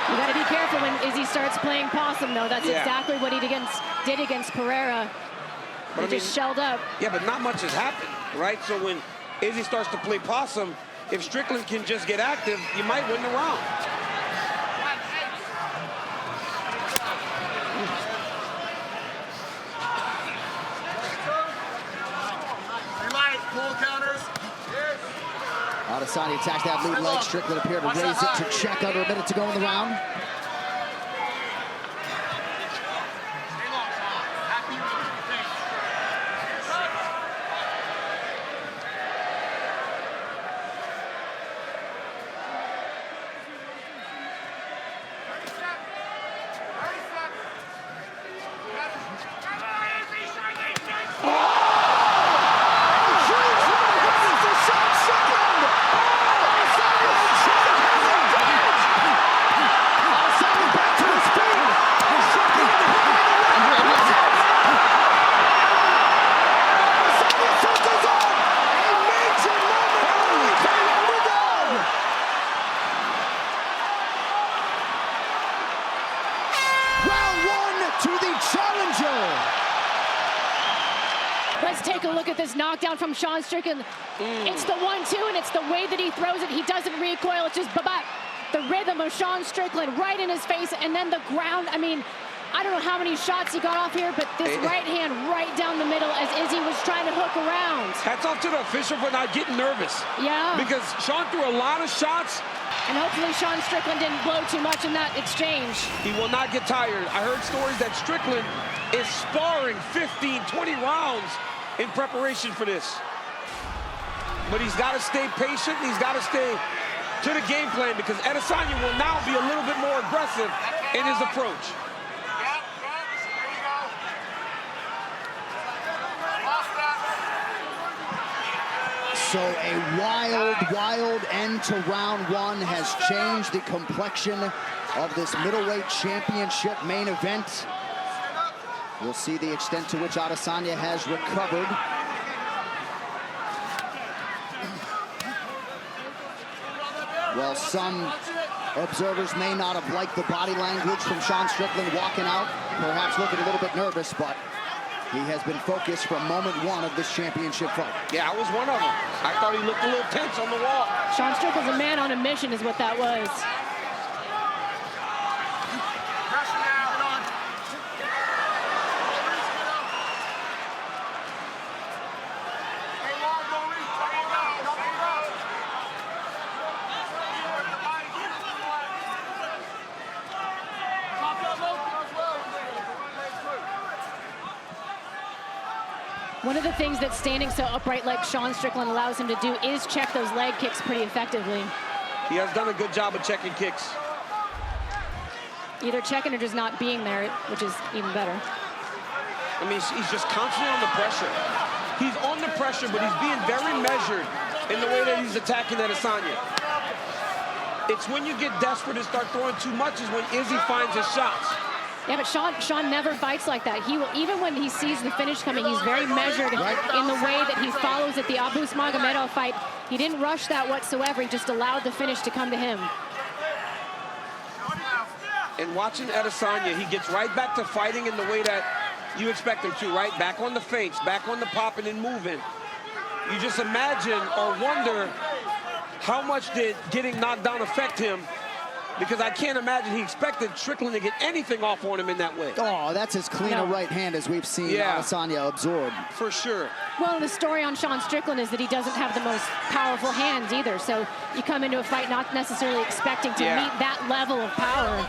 You got to be careful when Izzy starts playing possum, though. That's exactly what he did against Pereira. He just shelled up. Yeah, but not much has happened, right? So when Izzy starts to play possum, if Strickland can just get active, you might win the round. Relax, pull counters. Adesanya attacks that lead leg. Strickland appeared to raise it to check under a minute to go in the round. Let's take a look at this knockdown from Sean Strickland. It's the 1-2, and it's the way that he throws it. He doesn't recoil. It's just ba-ba. The rhythm of Sean Strickland right in his face, and then the ground. I mean, I don't know how many shots he got off here, but this right hand right down the middle as Izzy was trying to hook around. Hats off to the official for not getting nervous. Yeah. Because Sean threw a lot of shots. And hopefully Sean Strickland didn't blow too much in that exchange. He will not get tired. I heard stories that Strickland is sparring 15, 20 rounds in preparation for this. But he's got to stay patient. He's got to stay to the game plan because Adesanya will now be a little bit more aggressive in his approach. So a wild end to round one has changed the complexion of this middleweight championship main event. We'll see the extent to which Adesanya has recovered. Well, some observers may not have liked the body language from Sean Strickland walking out, perhaps looking a little bit nervous, but he has been focused from moment one of this championship fight. Yeah, I was one of them. I thought he looked a little tense on the wall. Sean Strickland's a man on a mission is what that was. One of the things that standing so upright like Sean Strickland allows him to do is check those leg kicks pretty effectively. He has done a good job of checking kicks. Either checking or just not being there, which is even better. I mean, he's just constantly on the pressure. He's on the pressure, but he's being very measured in the way that he's attacking Adesanya. It's when you get desperate and start throwing too much is when Izzy finds his shots. Yeah, but Sean never fights like that. He will, even when he sees the finish coming, he's very measured in the way that he follows it. The Abus Magomedov fight, he didn't rush that whatsoever. He just allowed the finish to come to him. And watching Adesanya, he gets right back to fighting in the way that you expect him to, right? Back on the feints, back on the popping and moving. You just imagine or wonder how much did getting knocked down affect him, because I can't imagine he expected Strickland to get anything off on him in that way. Oh, that's as clean a right hand as we've seen Adesanya absorb. For sure. Well, the story on Sean Strickland is that he doesn't have the most powerful hands either. So you come into a fight not necessarily expecting to meet that level of power.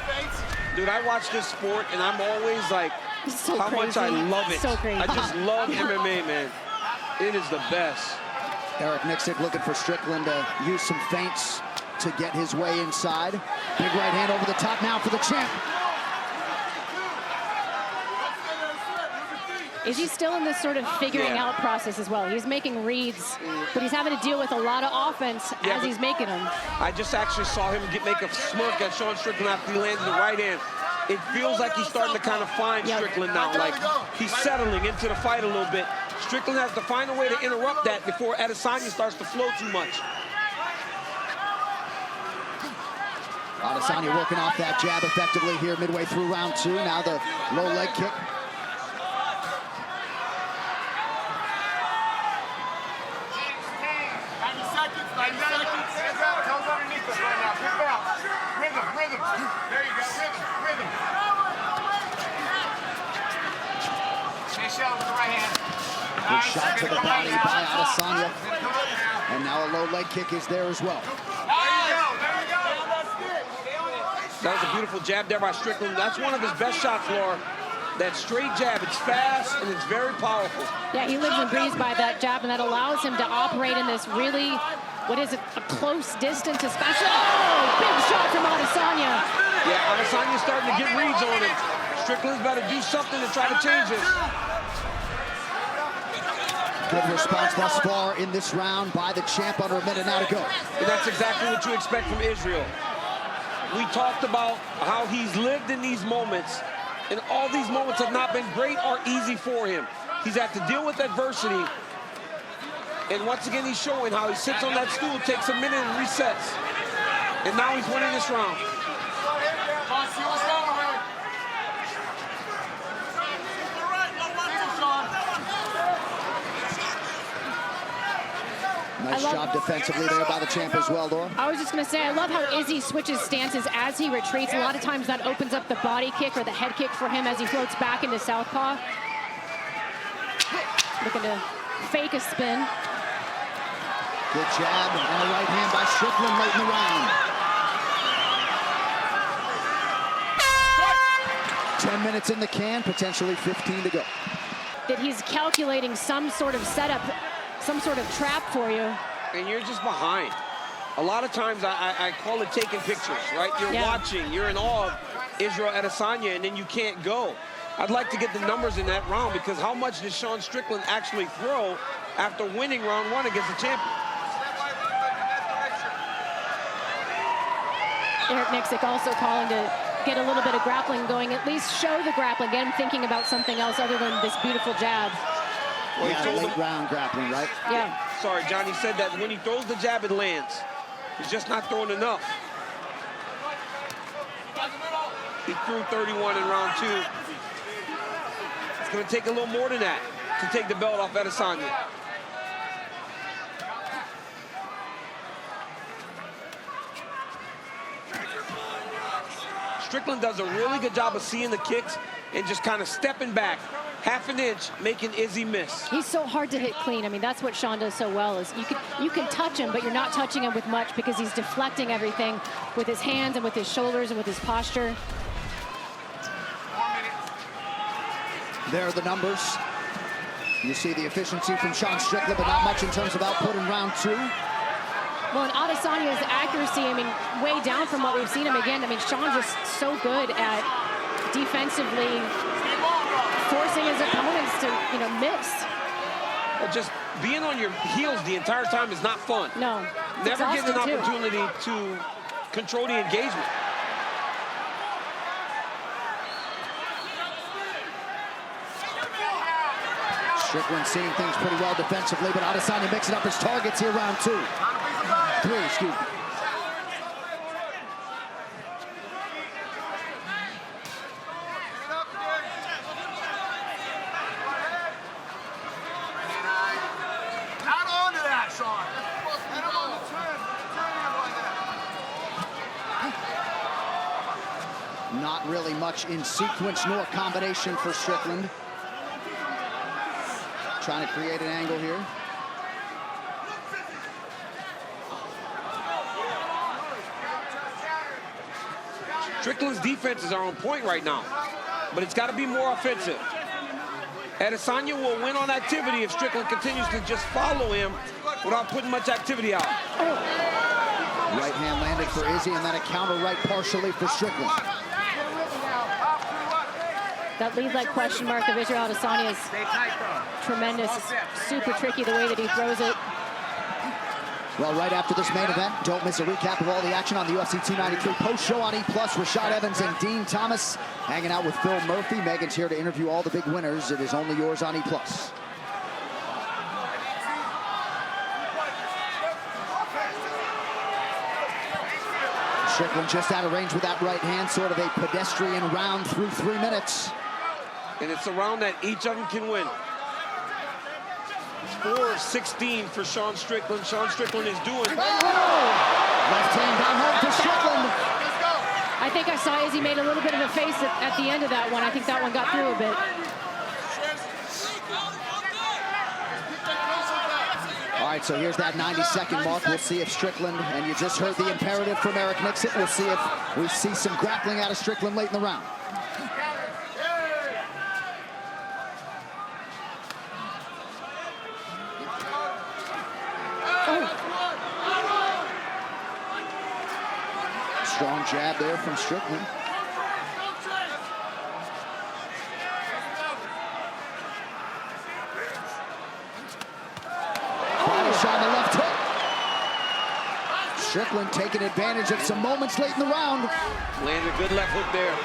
Dude, I watch this sport and I'm always like, how much I love it. So crazy. I just love MMA, man. It is the best. Eric Nixon looking for Strickland to use some feints to get his way inside. Big right hand over the top now for the champ. Is he still in this sort of figuring out process as well? He's making reads, but he's having to deal with a lot of offense as he's making them. I just actually saw him make a smirk at Sean Strickland after he landed the right hand. It feels like he's starting to kind of find Strickland now. Like he's settling into the fight a little bit. Strickland has to find a way to interrupt that before Adesanya starts to flow too much. Adesanya working off that jab effectively here midway through round two. Now the low leg kick. Good shot to the body by Adesanya. And now a low leg kick is there as well. That was a beautiful jab there by Strickland. That's one of his best shots, Laura. That straight jab, it's fast and it's very powerful. Yeah, he lives and breathes by that jab, and that allows him to operate in this really, what is it, a close distance, especially. Oh, big shot from Adesanya. Yeah, Adesanya's starting to get reads on him. Strickland's got to do something to try to change this. Good response thus far in this round by the champ, under a minute now to go. And that's exactly what you expect from Israel. We talked about how he's lived in these moments, and all these moments have not been great or easy for him. He's had to deal with adversity, and once again he's showing how he sits on that stool, takes a minute and resets. And now he's winning this round. Nice job defensively there by the champ as well, Laura. I was just going to say, I love how Izzy switches stances as he retreats. A lot of times that opens up the body kick or the head kick for him as he floats back into southpaw. Looking to fake a spin. Good jab and the right hand by Strickland late in the round. 10 minutes in the can, potentially 15 to go. That he's calculating some sort of setup, some sort of trap for you. And you're just behind. A lot of times I call it taking pictures, right? You're watching, you're in awe of Israel Adesanya, and then you can't go. I'd like to get the numbers in that round, because how much did Sean Strickland actually throw after winning round 1 against the champion? Eric Nixick also calling to get a little bit of grappling going, at least show the grappling, get him thinking about something else other than this beautiful jab. Well, yeah, late round grappling, right? Yeah. Sorry, Johnny said that when he throws the jab, it lands. He's just not throwing enough. He threw 31 in round 2. It's going to take a little more than that to take the belt off Adesanya. Strickland does a really good job of seeing the kicks and just kind of stepping back half an inch, making Izzy miss. He's so hard to hit clean. I mean, that's what Sean does so well, is you can touch him, but you're not touching him with much, because he's deflecting everything with his hands and with his shoulders and with his posture. There are the numbers. You see the efficiency from Sean Strickland, but not much in terms of output in round 2. Well, and Adesanya's accuracy, I mean, way down from what we've seen him again. I mean, Sean's just so good at defensively forcing his opponents to, miss. Well, just being on your heels the entire time is not fun. No. Never getting an opportunity to control the engagement. Strickland seeing things pretty well defensively, but Adesanya mixing up his targets here, round 2. 3, excuse me. Not onto that, Sean. Get him on the turn. Turn him like that. Not really much in sequence nor combination for Strickland. Trying to create an angle here. Strickland's defenses are on point right now, but it's got to be more offensive. Adesanya will win on activity if Strickland continues to just follow him without putting much activity out. Right hand landed for Izzy, and then a counter right partially for Strickland. That lead leg question mark of Israel Adesanya is tremendous. Super tricky the way that he throws it. Well, right after this main event, don't miss a recap of all the action on the UFC 293 post-show on E+. Rashad Evans and Dean Thomas hanging out with Phil Murphy. Megan's here to interview all the big winners. It is only yours on E+. Strickland just out of range with that right hand, sort of a pedestrian round through 3 minutes. And it's a round that each of them can win. 4-16 for Sean Strickland. Sean Strickland is doing. Left hand down home for Strickland. I think I saw Izzy made a little bit of a face at the end of that one. I think that one got through a bit. All right, so here's that 90-second mark. We'll see if Strickland, and you just heard the imperative from Eric Nixick. We'll see if we see some grappling out of Strickland late in the round. Strong jab there from Strickland. Finish on the left hook. Strickland taking advantage of some moments late in the round. Landed a good left hook there.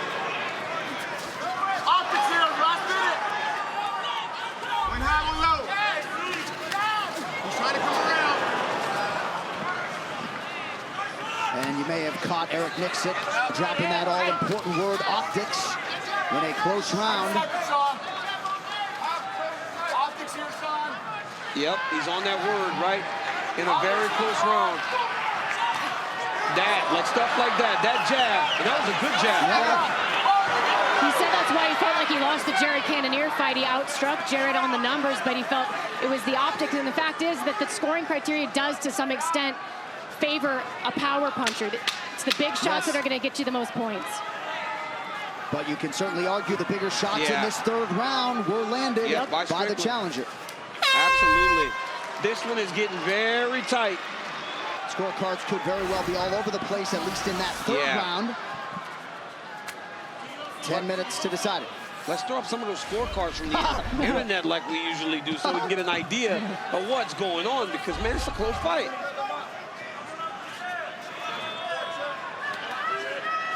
Optics here, last minute. Went high, went low. He's trying to come around. And you may have caught Eric Nixick dropping that all-important word, optics, in a close round. Optics here, Sean. Yep, he's on that word, right? In a very close round. That, like stuff like that, that jab, and that was a good jab. He said that's why he felt like he lost the Jared Cannonier fight. He outstruck Jared on the numbers, but he felt it was the optics. And the fact is that the scoring criteria does, to some extent, favor a power puncher. It's the big shots that are going to get you the most points. But you can certainly argue the bigger shots in this third round were landed by the challenger. Absolutely. This one is getting very tight. Let's Scorecards could very well be all over the place, at least in that third round. 10 minutes to decide it. Let's throw up some of those scorecards from the internet like we usually do so we can get an idea of what's going on because, man, it's a close fight.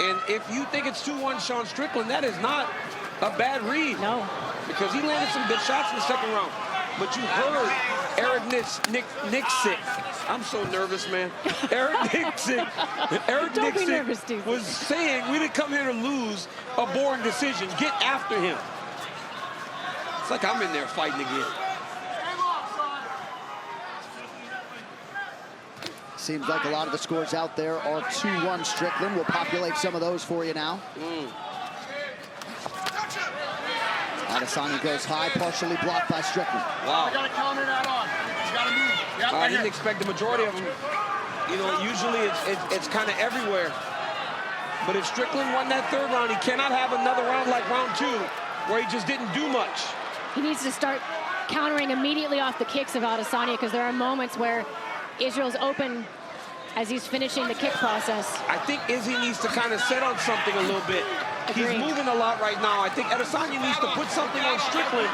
And if you think it's 2-1 Sean Strickland, that is not a bad read. No. Because he landed some good shots in the second round. But you heard Eric Nixick. I'm so nervous, man. Eric Nixick was saying we didn't come here to lose a boring decision. Get after him. It's like I'm in there fighting again. Seems like a lot of the scores out there are 2-1 Strickland. We'll populate some of those for you now. Adesanya goes high, partially blocked by Strickland. Wow. You gotta counter that on. You gotta move. Yeah, I didn't expect the majority of them. You know, usually it's kind of everywhere. But if Strickland won that third round, he cannot have another round like round 2 where he just didn't do much. He needs to start countering immediately off the kicks of Adesanya because there are moments where Israel's open as he's finishing the kick process. I think Izzy needs to kind of set on something a little bit. He's moving a lot right now. I think Adesanya needs to put something on Strickland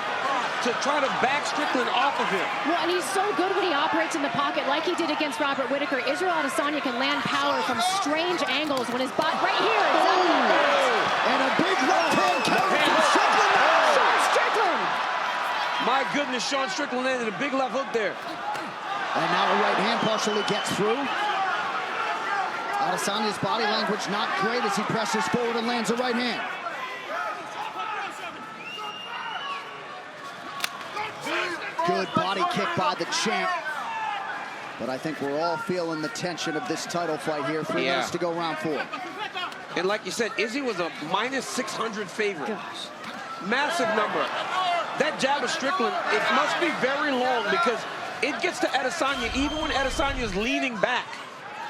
to try to back Strickland off of him. Well, and he's so good when he operates in the pocket like he did against Robert Whittaker. Israel Adesanya can land power from strange angles when his body, right here, exactly like that. And a big left hand counter from Strickland. Sean Strickland. My goodness, Sean Strickland landed a big left hook there. And now a right hand partially gets through. Adesanya's body language not great as he presses forward and lands a right hand. Good body kick by the champ. But I think we're all feeling the tension of this title fight here. 3 minutes to go, round 4. And like you said, Izzy was a minus 600 favorite. Massive number. That jab of Strickland, it must be very long because it gets to Adesanya even when Adesanya is leaning back.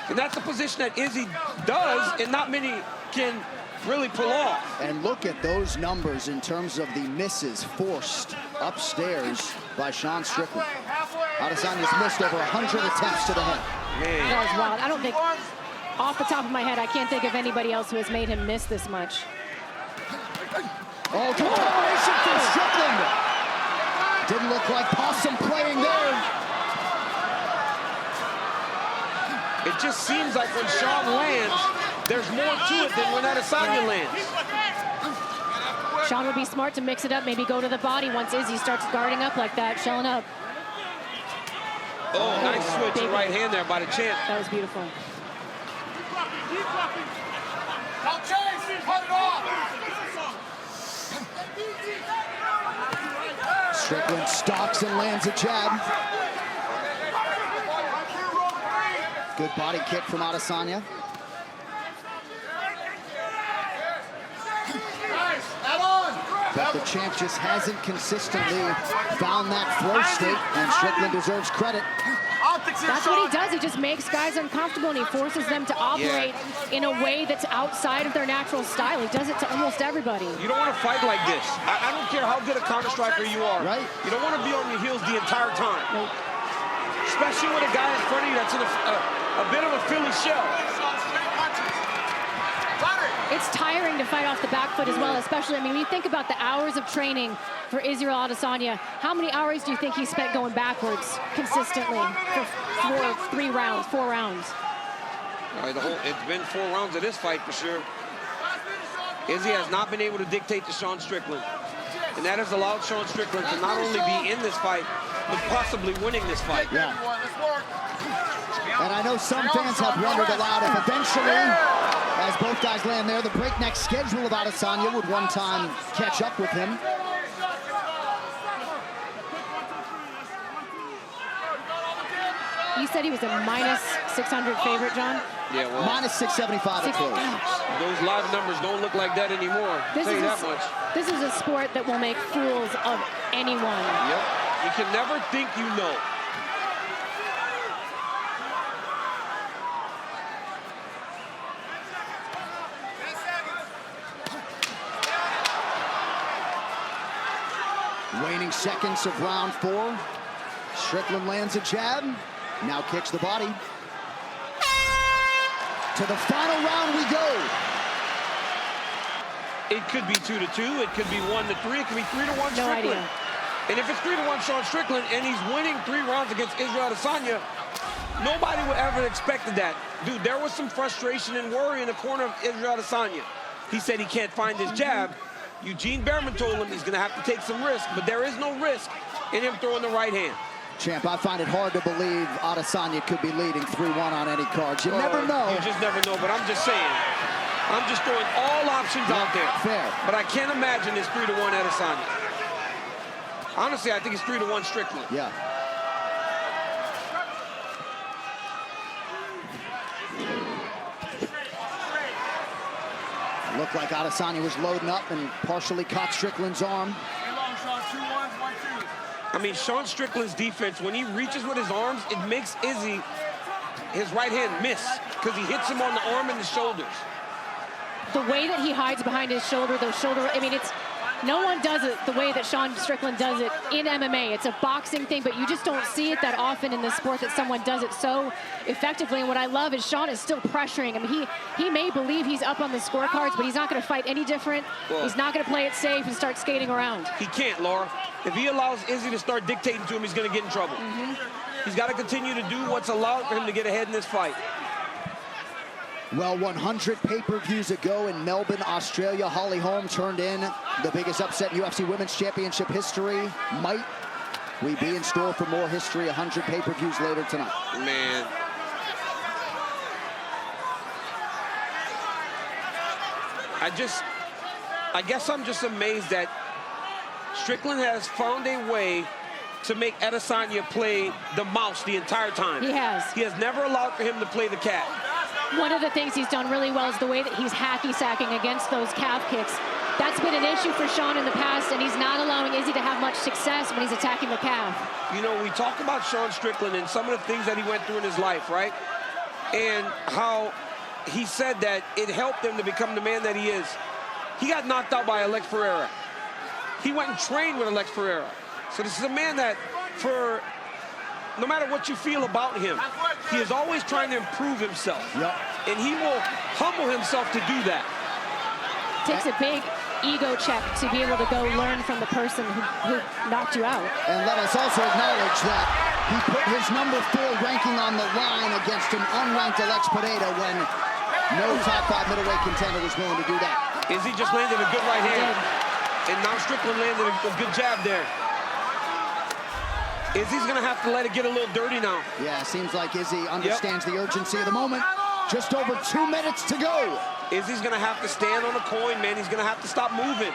And that's a position that Izzy does and not many can really pull off. And look at those numbers in terms of the misses forced upstairs by Sean Strickland. Adesanya's missed over 100 attempts to the head. That was wild. I don't think, off the top of my head, I can't think of anybody else who has made him miss this much. Oh, determination from Strickland. Didn't look like possum playing there. It just seems like when Sean lands, there's more to it than when Adesanya lands. Sean would be smart to mix it up, maybe go to the body once Izzy starts guarding up like that, shelling up. Oh, nice switch to right hand there by the champ. That was beautiful. Now chase, cut it off. Strickland stalks and lands a jab. Good body kick from Adesanya. But the champ just hasn't consistently found that flow state, and Strickland deserves credit. That's what he does. He just makes guys uncomfortable, and he forces them to operate in a way that's outside of their natural style. He does it to almost everybody. You don't want to fight like this. I don't care how good a counter striker you are. Right. You don't want to be on your heels the entire time. Nope. Especially with a guy in front of you that's in a bit of a Philly shell. It's tiring to fight off the back foot as well, especially, I mean, when you think about the hours of training for Israel Adesanya, how many hours do you think he spent going backwards consistently for 4 rounds? It's been 4 rounds of this fight for sure. Izzy has not been able to dictate to Sean Strickland. And that has allowed Sean Strickland to not only be in this fight, but possibly winning this fight. Yeah. And I know some fans have wondered aloud if eventually, as both guys land there, the breakneck schedule of Adesanya would one time catch up with him. You said he was a minus 600 favorite, John? Yeah, well, minus 675 at close. Those live numbers don't look like that anymore. I'll tell you that much. This is a sport that will make fools of anyone. Yep. You can never think you know. Waning seconds of round 4. Strickland lands a jab. Now kicks the body. To the final round we go. It could be 2-2. It could be 1-3. It could be 3-1 Strickland. No idea. And if it's 3-1 Sean Strickland and he's winning 3 rounds against Israel Adesanya, nobody would ever expected that. Dude, there was some frustration and worry in the corner of Israel Adesanya. He said he can't find his jab. Eugene Behrman told him he's going to have to take some risk, but there is no risk in him throwing the right hand. Champ, I find it hard to believe Adesanya could be leading 3-1 on any cards. You never know. You just never know, but I'm just saying. I'm just throwing all options out there. Fair. But I can't imagine it's 3-1 Adesanya. Honestly, I think it's 3-1 Strickland. Yeah. Looked like Adesanya was loading up and partially caught Strickland's arm. I mean, Sean Strickland's defense, when he reaches with his arms, it makes Izzy, his right hand, miss because he hits him on the arm and the shoulders. The way that he hides behind his shoulder, I mean, no one does it the way that Sean Strickland does it in MMA. It's a boxing thing, but you just don't see it that often in the sport that someone does it so effectively. And what I love is Sean is still pressuring. I mean, he may believe he's up on the scorecards, but he's not going to fight any different. Well, he's not going to play it safe and start skating around. He can't, Laura. If he allows Izzy to start dictating to him, he's going to get in trouble. He's got to continue to do what's allowed for him to get ahead in this fight. Well, 100 pay-per-views ago in Melbourne, Australia, Holly Holm turned in the biggest upset in UFC Women's Championship history. Might we be in store for more history 100 pay-per-views later tonight? Man. I guess I'm just amazed that Strickland has found a way to make Adesanya play the mouse the entire time. He has. He has never allowed for him to play the cat. One of the things he's done really well is the way that he's hacky-sacking against those calf kicks. That's been an issue for Sean in the past, and he's not allowing Izzy to have much success when he's attacking the calf. You know, we talk about Sean Strickland and some of the things that he went through in his life, right? And how he said that it helped him to become the man that he is. He got knocked out by Alex Pereira. He went and trained with Alex Pereira. So this is a man that, no matter what you feel about him, he is always trying to improve himself. Yep. And he will humble himself to do that. Takes a big ego check to be able to go learn from the person who knocked you out. And let us also acknowledge that he put his #4 ranking on the line against an unranked Alex Pereira when no top 5 middleweight contender was willing to do that. Izzy just landed a good right hand. And now Strickland landed a good jab there. Izzy's gonna have to let it get a little dirty now. Yeah, seems like Izzy understands the urgency of the moment. Just over 2 minutes to go. Izzy's gonna have to stand on a coin, man. He's gonna have to stop moving.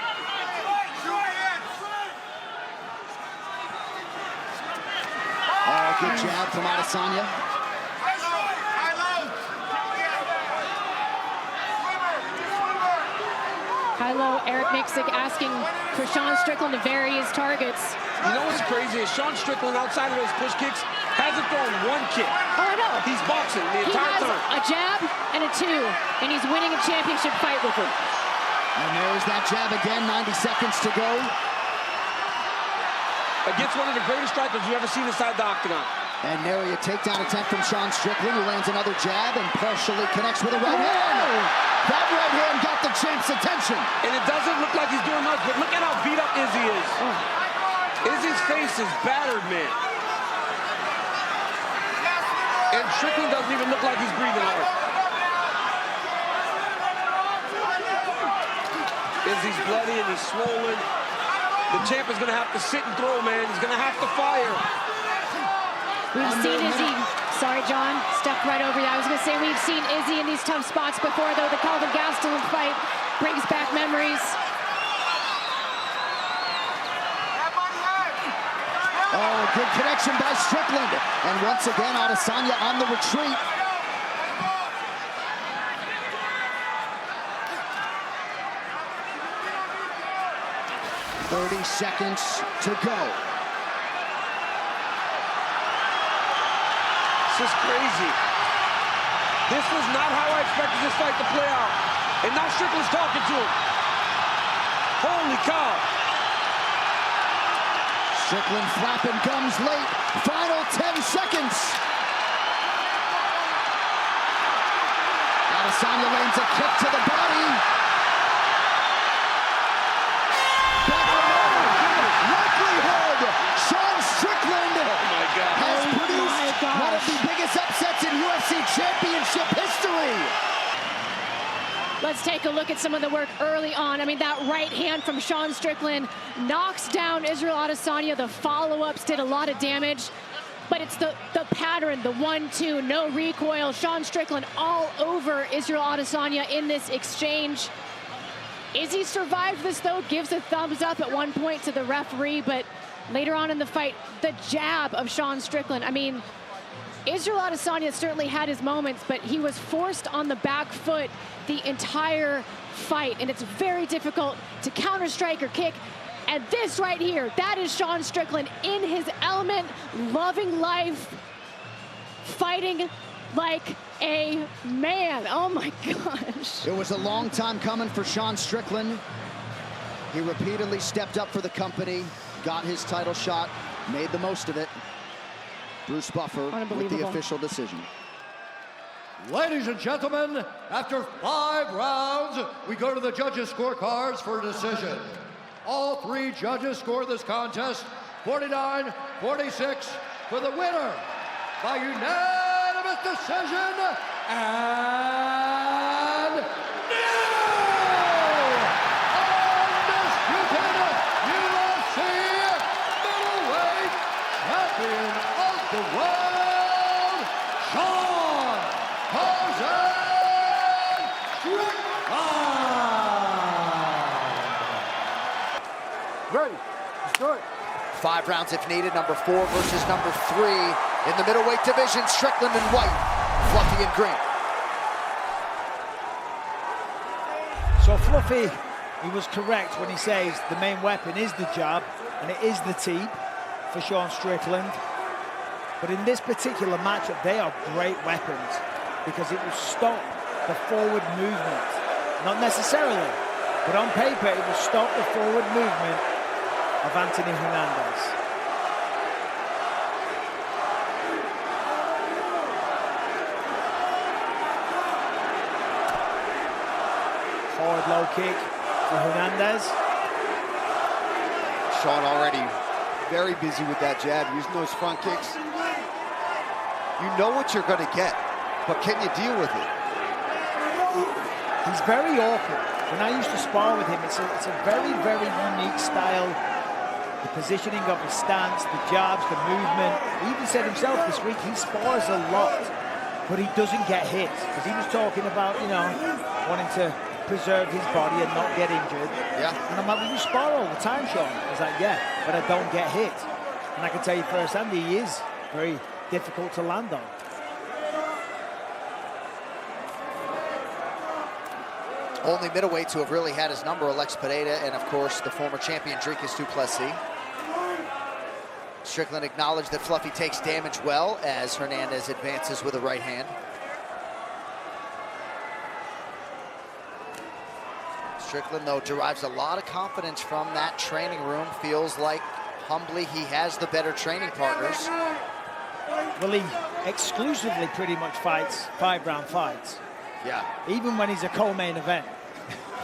Oh, good jab from Adesanya. High-low, Eric Miksic asking for Sean Strickland to vary his targets. You know what's crazy is Sean Strickland, outside of those push kicks, hasn't thrown one kick. Oh, I know. He's boxing the entire time. He has a jab and a 2, and he's winning a championship fight with it. And there's that jab again, 90 seconds to go. Against one of the greatest strikers you've ever seen inside the octagon. And nary a takedown attempt from Sean Strickland, who lands another jab and partially connects with a right hand. That right hand got the champ's attention. And it doesn't look like he's doing much, but look at how beat up Izzy is. Izzy's face is battered, man. And Strickland doesn't even look like he's breathing hard. Izzy's bloody and he's swollen. The champ is going to have to sit and throw, man. He's going to have to fire. We've seen Izzy, sorry John, stepped right over that. I was going to say we've seen Izzy in these tough spots before, though. The Calvin Gastelum fight brings back memories. Oh, good connection by Strickland. And once again, Adesanya on the retreat. "30 seconds to go." This is crazy. This was not how I expected this fight to play out. And now Strickland's talking to him. Holy cow. Strickland flapping gums late. Final 10 seconds. Adesanya lands a kick to the body. Likelihood, Sean Strickland has produced one of the biggest upsets in UFC Championship history. Let's take a look at some of the work early on. I mean, that right hand from Sean Strickland knocks down Israel Adesanya. The follow-ups did a lot of damage. But it's the pattern, the 1-2, no recoil. Sean Strickland all over Israel Adesanya in this exchange. Izzy survived this, though, gives a thumbs up at one point to the referee, but later on in the fight, the jab of Sean Strickland. I mean, Israel Adesanya certainly had his moments, but he was forced on the back foot the entire fight, and it's very difficult to counter-strike or kick. And this right here, that is Sean Strickland in his element, loving life, fighting like a man. Oh my gosh. It was a long time coming for Sean Strickland. He repeatedly stepped up for the company, got his title shot, made the most of it. Bruce Buffer with the official decision. Ladies and gentlemen, after 5 rounds, we go to the judges' scorecards for a decision. All 3 judges score this contest 49-46 for the winner by unanimous decision, and new undisputed UFC middleweight champion of the world, Sean Strickland. Ready. Let's do it. 5 rounds if needed, number 4 versus number 3 in the middleweight division. Strickland in white, Fluffy in green. So Fluffy, he was correct when he says the main weapon is the jab and it is the teep for Sean Strickland. But in this particular matchup, they are great weapons because it will stop the forward movement. Not necessarily, but on paper, it will stop the forward movement of Anthony Hernandez. Forward low kick for Hernandez. Sean already very busy with that jab, using those front kicks. You know what you're going to get, but can you deal with it? He's very awkward. When I used to spar with him, it's a very, very unique style. The positioning of his stance, the jabs, the movement. He even said himself this week, he spars a lot, but he doesn't get hit. Because he was talking about, you know, wanting to preserve his body and not get injured. Yeah. And I'm like, well, you spar all the time, Sean. He's like, yeah, but I don't get hit. And I can tell you firsthand, he is very difficult to land on. Only middleweights who have really had his number, Alex Pereira, and of course the former champion Dricus du Plessis. Strickland acknowledged that Fluffy takes damage well as Hernandez advances with a right hand. Strickland, though, derives a lot of confidence from that training room. Feels like, humbly, he has the better training partners. Well, he exclusively pretty much fights 5-round fights. Yeah. Even when he's a co-main event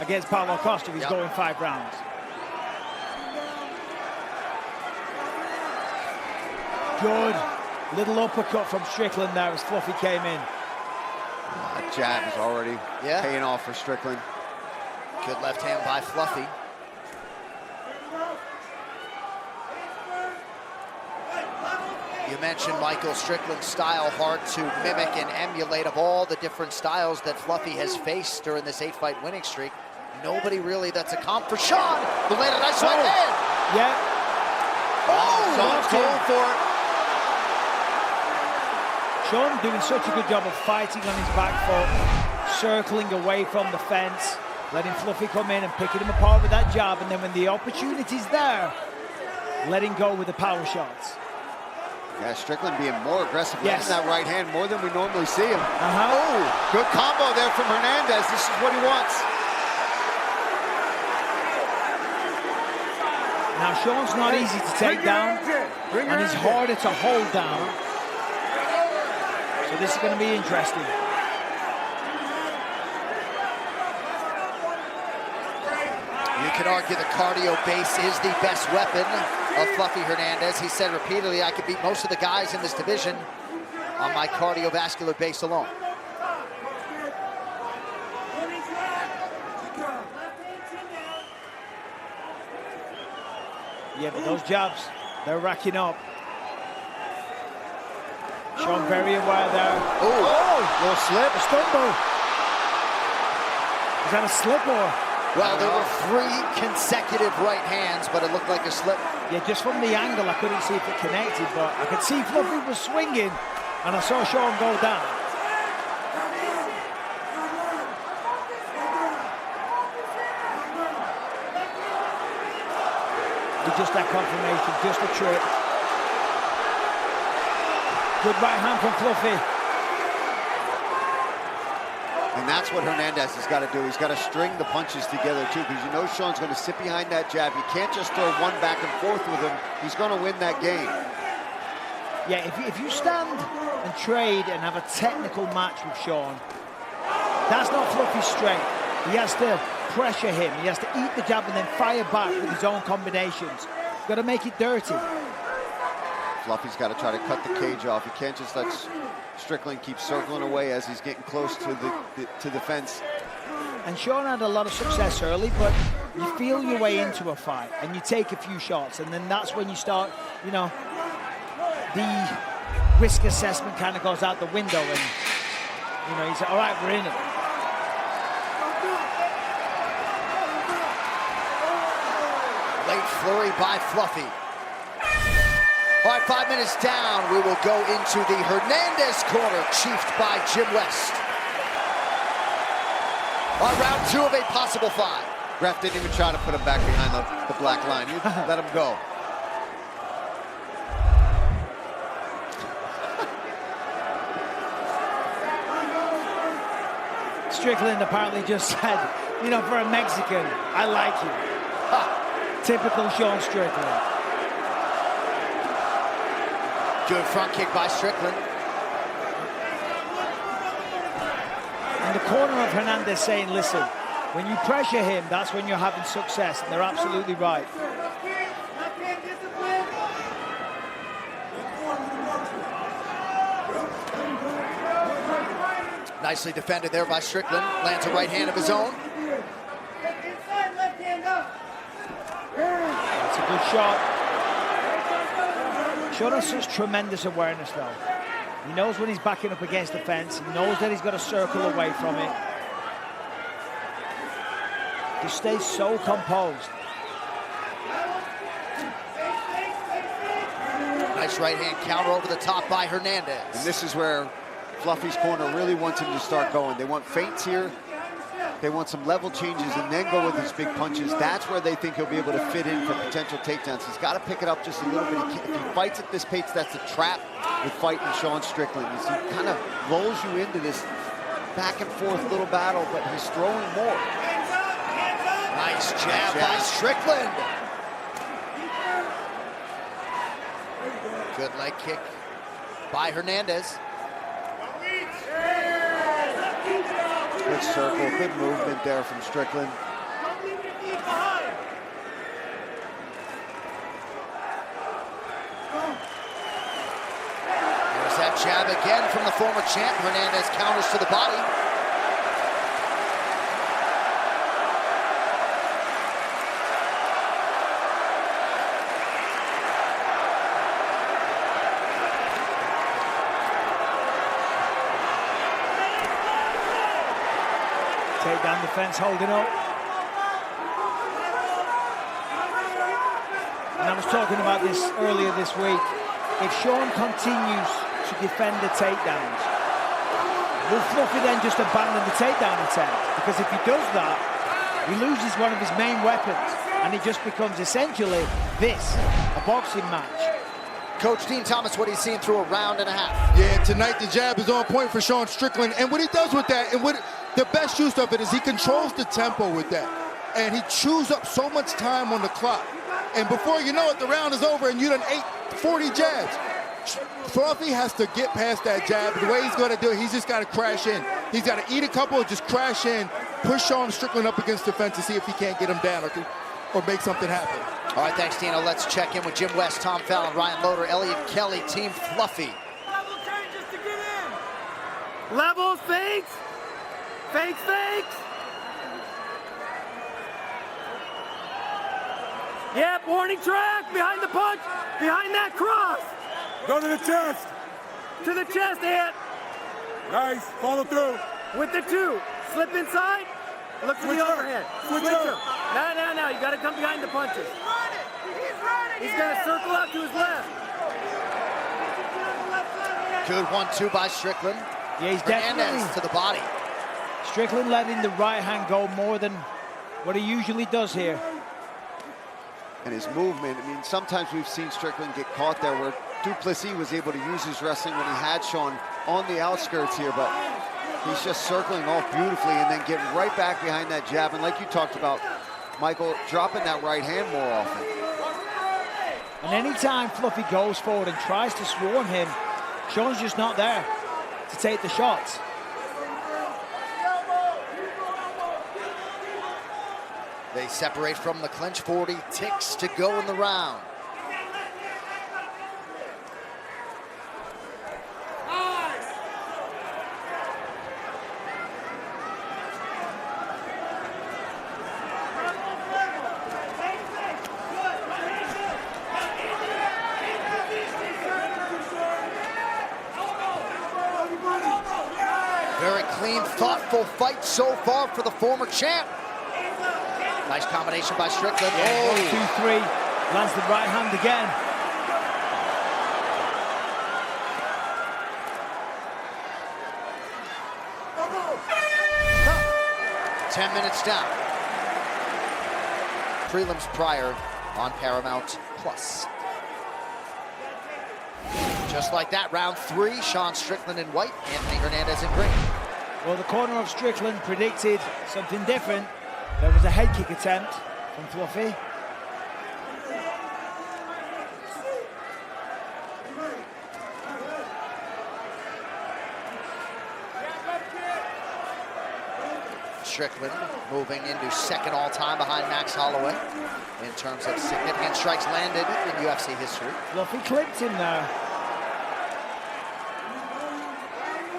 against Paulo Costa, he's going 5 rounds. Good little uppercut from Strickland there as Fluffy came in. That jab is already paying off for Strickland. Good left hand by Fluffy. You mentioned Michael Strickland's style, hard to mimic and emulate. Of all the different styles that Fluffy has faced during this 8-fight winning streak, nobody really that's a comp for Sean, who landed a nice right hand. Yeah. Oh, Sean's going for it. Sean doing such a good job of fighting on his back foot, circling away from the fence, letting Fluffy come in and picking him apart with that jab, and then when the opportunity's there, letting go with the power shots. Yeah, Strickland being more aggressive in that right hand, more than we normally see him. Oh, good combo there from Hernandez. This is what he wants. Now, Sean's not easy to take down, and he's harder to hold down. So this is going to be interesting. could argue the cardio base is the best weapon of Fluffy Hernandez. He said repeatedly, I could beat most of the guys in this division on my cardiovascular base alone. Yeah, but those jabs, they're racking up. Sean very aware there. Oh, little slip, a stumble. Is that a slip or? Well, there were 3 consecutive right hands, but it looked like a slip. Yeah, just from the angle, I couldn't see if it connected, but I could see Fluffy was swinging, and I saw Sean go down. With just that confirmation, just a trip. Good right hand from Fluffy. And that's what Hernandez has got to do. He's got to string the punches together, too, because you know Sean's going to sit behind that jab. You can't just throw one back and forth with him. He's going to win that game. Yeah, if you stand and trade and have a technical match with Sean, that's not Fluffy's strength. He has to pressure him. He has to eat the jab and then fire back with his own combinations. Got to make it dirty. Fluffy's got to try to cut the cage off. He can't just let Strickland keep circling away as he's getting close to the fence. And Sean had a lot of success early, but you feel your way into a fight and you take a few shots, and then that's when you start, you know, the risk assessment kind of goes out the window, and you know, you say, all right, we're in it. Late flurry by Fluffy. All right, 5 minutes down. We will go into the Hernandez corner, chiefed by Jim West. All right, round 2 of a possible 5. Ref didn't even try to put him back behind the black line. You let him go. Strickland apparently just said, you know, for a Mexican, I like you. Typical Sean Strickland. Good front kick by Strickland. In the corner of Hernandez saying, listen, when you pressure him, that's when you're having success, and they're absolutely right. Nicely defended there by Strickland. Lands a right hand of his own. That's a good shot. Sean has such tremendous awareness, though. He knows when he's backing up against the fence. He knows that he's got to circle away from it. Just stays so composed. Nice right hand counter over the top by Hernandez. And this is where Fluffy's corner really wants him to start going. They want feints here. They want some level changes and then go with his big punches. That's where they think he'll be able to fit in for potential takedowns. He's got to pick it up just a little bit. If he fights at this pace, that's a trap with fighting Sean Strickland. He kind of lulls you into this back and forth little battle, but he's throwing more. Nice jab by Strickland. Good leg kick by Hernandez. Good circle, good movement there from Strickland. There's that jab again from the former champ. Hernandez counters to the body. Take down the fence, holding up. And I was talking about this earlier this week. If Sean continues to defend the takedowns, will Fluffy then just abandon the takedown attempt? Because if he does that, he loses one of his main weapons, and it just becomes essentially this, a boxing match. Coach Dean Thomas, what he's seeing through a round and a half. Yeah, tonight the jab is on point for Sean Strickland, and what he does with that, and what the best use of it is he controls the tempo with that, and he chews up so much time on the clock. And before you know it, the round is over and you done ate 40 jabs. Fluffy has to get past that jab. The way he's going to do it, he's just got to crash in. He's got to eat a couple, just crash in, push Sean Strickland up against the fence to see if he can't get him down. or make something happen. All right, thanks, Dino. Let's check in with Jim West, Tom Fallon, Ryan Loder, Elliot Kelly, Team Fluffy. Level changes to get in. Levels, fakes. Fakes, fakes. Yep, warning track, behind the punch, behind that cross. Go to the chest. To the chest, Ant. Nice. Follow through. With the 2. Slip inside. Look for the overhead. Switch him. up. No. You got to come behind the punches. He's going to circle out to his left. Good 1-2 by Strickland. Yeah, he's Hernandez definitely to the body. Strickland letting the right hand go more than what he usually does here. And his movement, I mean, sometimes we've seen Strickland get caught there where Duplessis was able to use his wrestling when he had Sean on the outskirts here, but he's just circling off beautifully and then getting right back behind that jab. And like you talked about, Michael, dropping that right hand more often. And anytime Fluffy goes forward and tries to swarm him, Sean's just not there to take the shots. They separate from the clinch. 40 ticks to go in the round. Very clean, thoughtful fight so far for the former champ. Nice combination by Strickland. Yeah, 2-3, lands the right hand again. No. 10 minutes down. Prelims prior on Paramount Plus. Just like that, round 3, Sean Strickland in white, Anthony Hernandez in green. Well, the corner of Strickland predicted something different. There was a head kick attempt from Fluffy. Strickland moving into second all-time behind Max Holloway in terms of significant strikes landed in UFC history. Fluffy clipped him there.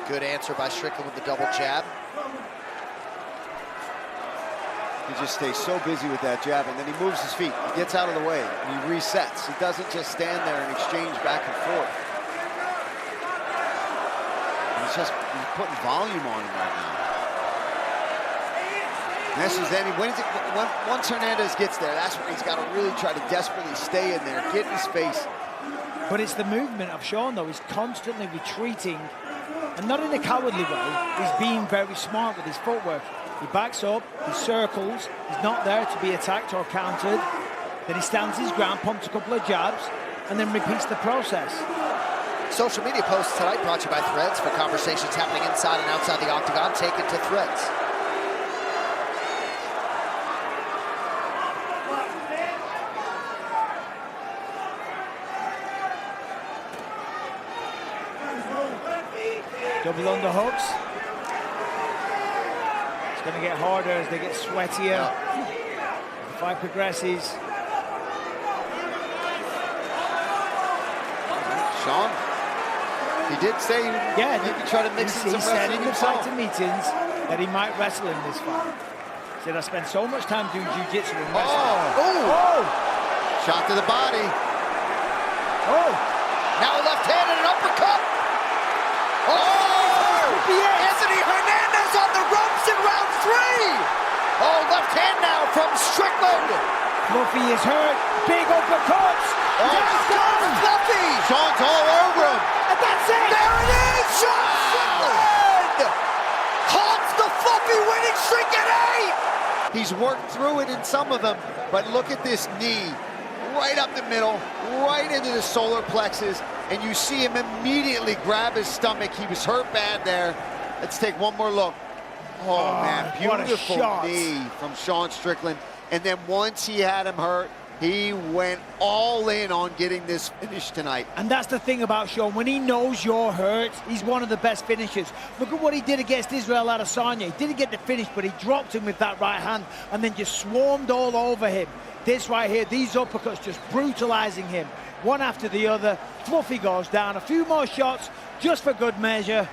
Good answer by Strickland with the double jab. He just stays so busy with that jab, and then he moves his feet. He gets out of the way, and he resets. He doesn't just stand there and exchange back and forth. He's putting volume on him right now. And this is then, once Hernandez gets there, that's when he's got to really try to desperately stay in there, get in his face. But it's the movement of Sean, though. He's constantly retreating, and not in a cowardly way. He's being very smart with his footwork. He backs up, he circles, he's not there to be attacked or countered. Then he stands his ground, pumps a couple of jabs, and then repeats the process. Social media posts tonight brought to you by Threads. For conversations happening inside and outside the octagon, take it to Threads. Double underhooks. It's going to get harder as they get sweatier. The fight progresses. Sean, he did say maybe try to mix in some He said wrestling in the himself. fighter meetings that he might wrestle in this fight. He said, I spent so much time doing jiu-jitsu and wrestling. Shot to the body. Now a left hand and an uppercut. Anthony Hernandez on the ropes in round 3. Left hand now from Strickland. Fluffy is hurt. Big uppercuts. Down goes Fluffy. Sean's all over him. And that's it. There it is. Sean Strickland halts the Fluffy winning streak at 8. He's worked through it in some of them, but look at this knee. Right up the middle, right into the solar plexus, and you see him immediately grab his stomach. He was hurt bad there. Let's take one more look. Oh man, what a beautiful shot. knee from Sean Strickland. And then once he had him hurt, He went all in on getting this finish tonight. And that's the thing about Sean. When he knows you're hurt, he's one of the best finishers. Look at what he did against Israel Adesanya. He didn't get the finish, but he dropped him with that right hand and then just swarmed all over him. This right here, these uppercuts just brutalizing him. One after the other. Fluffy goes down. A few more shots just for good measure.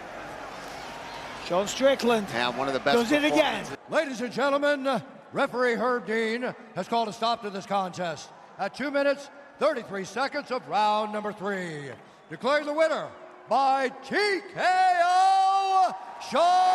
Sean Strickland one of the best does it again. Ladies and gentlemen, referee Herb Dean has called a stop to this contest at 2 minutes, 33 seconds of round number 3. Declaring the winner by TKO, Sean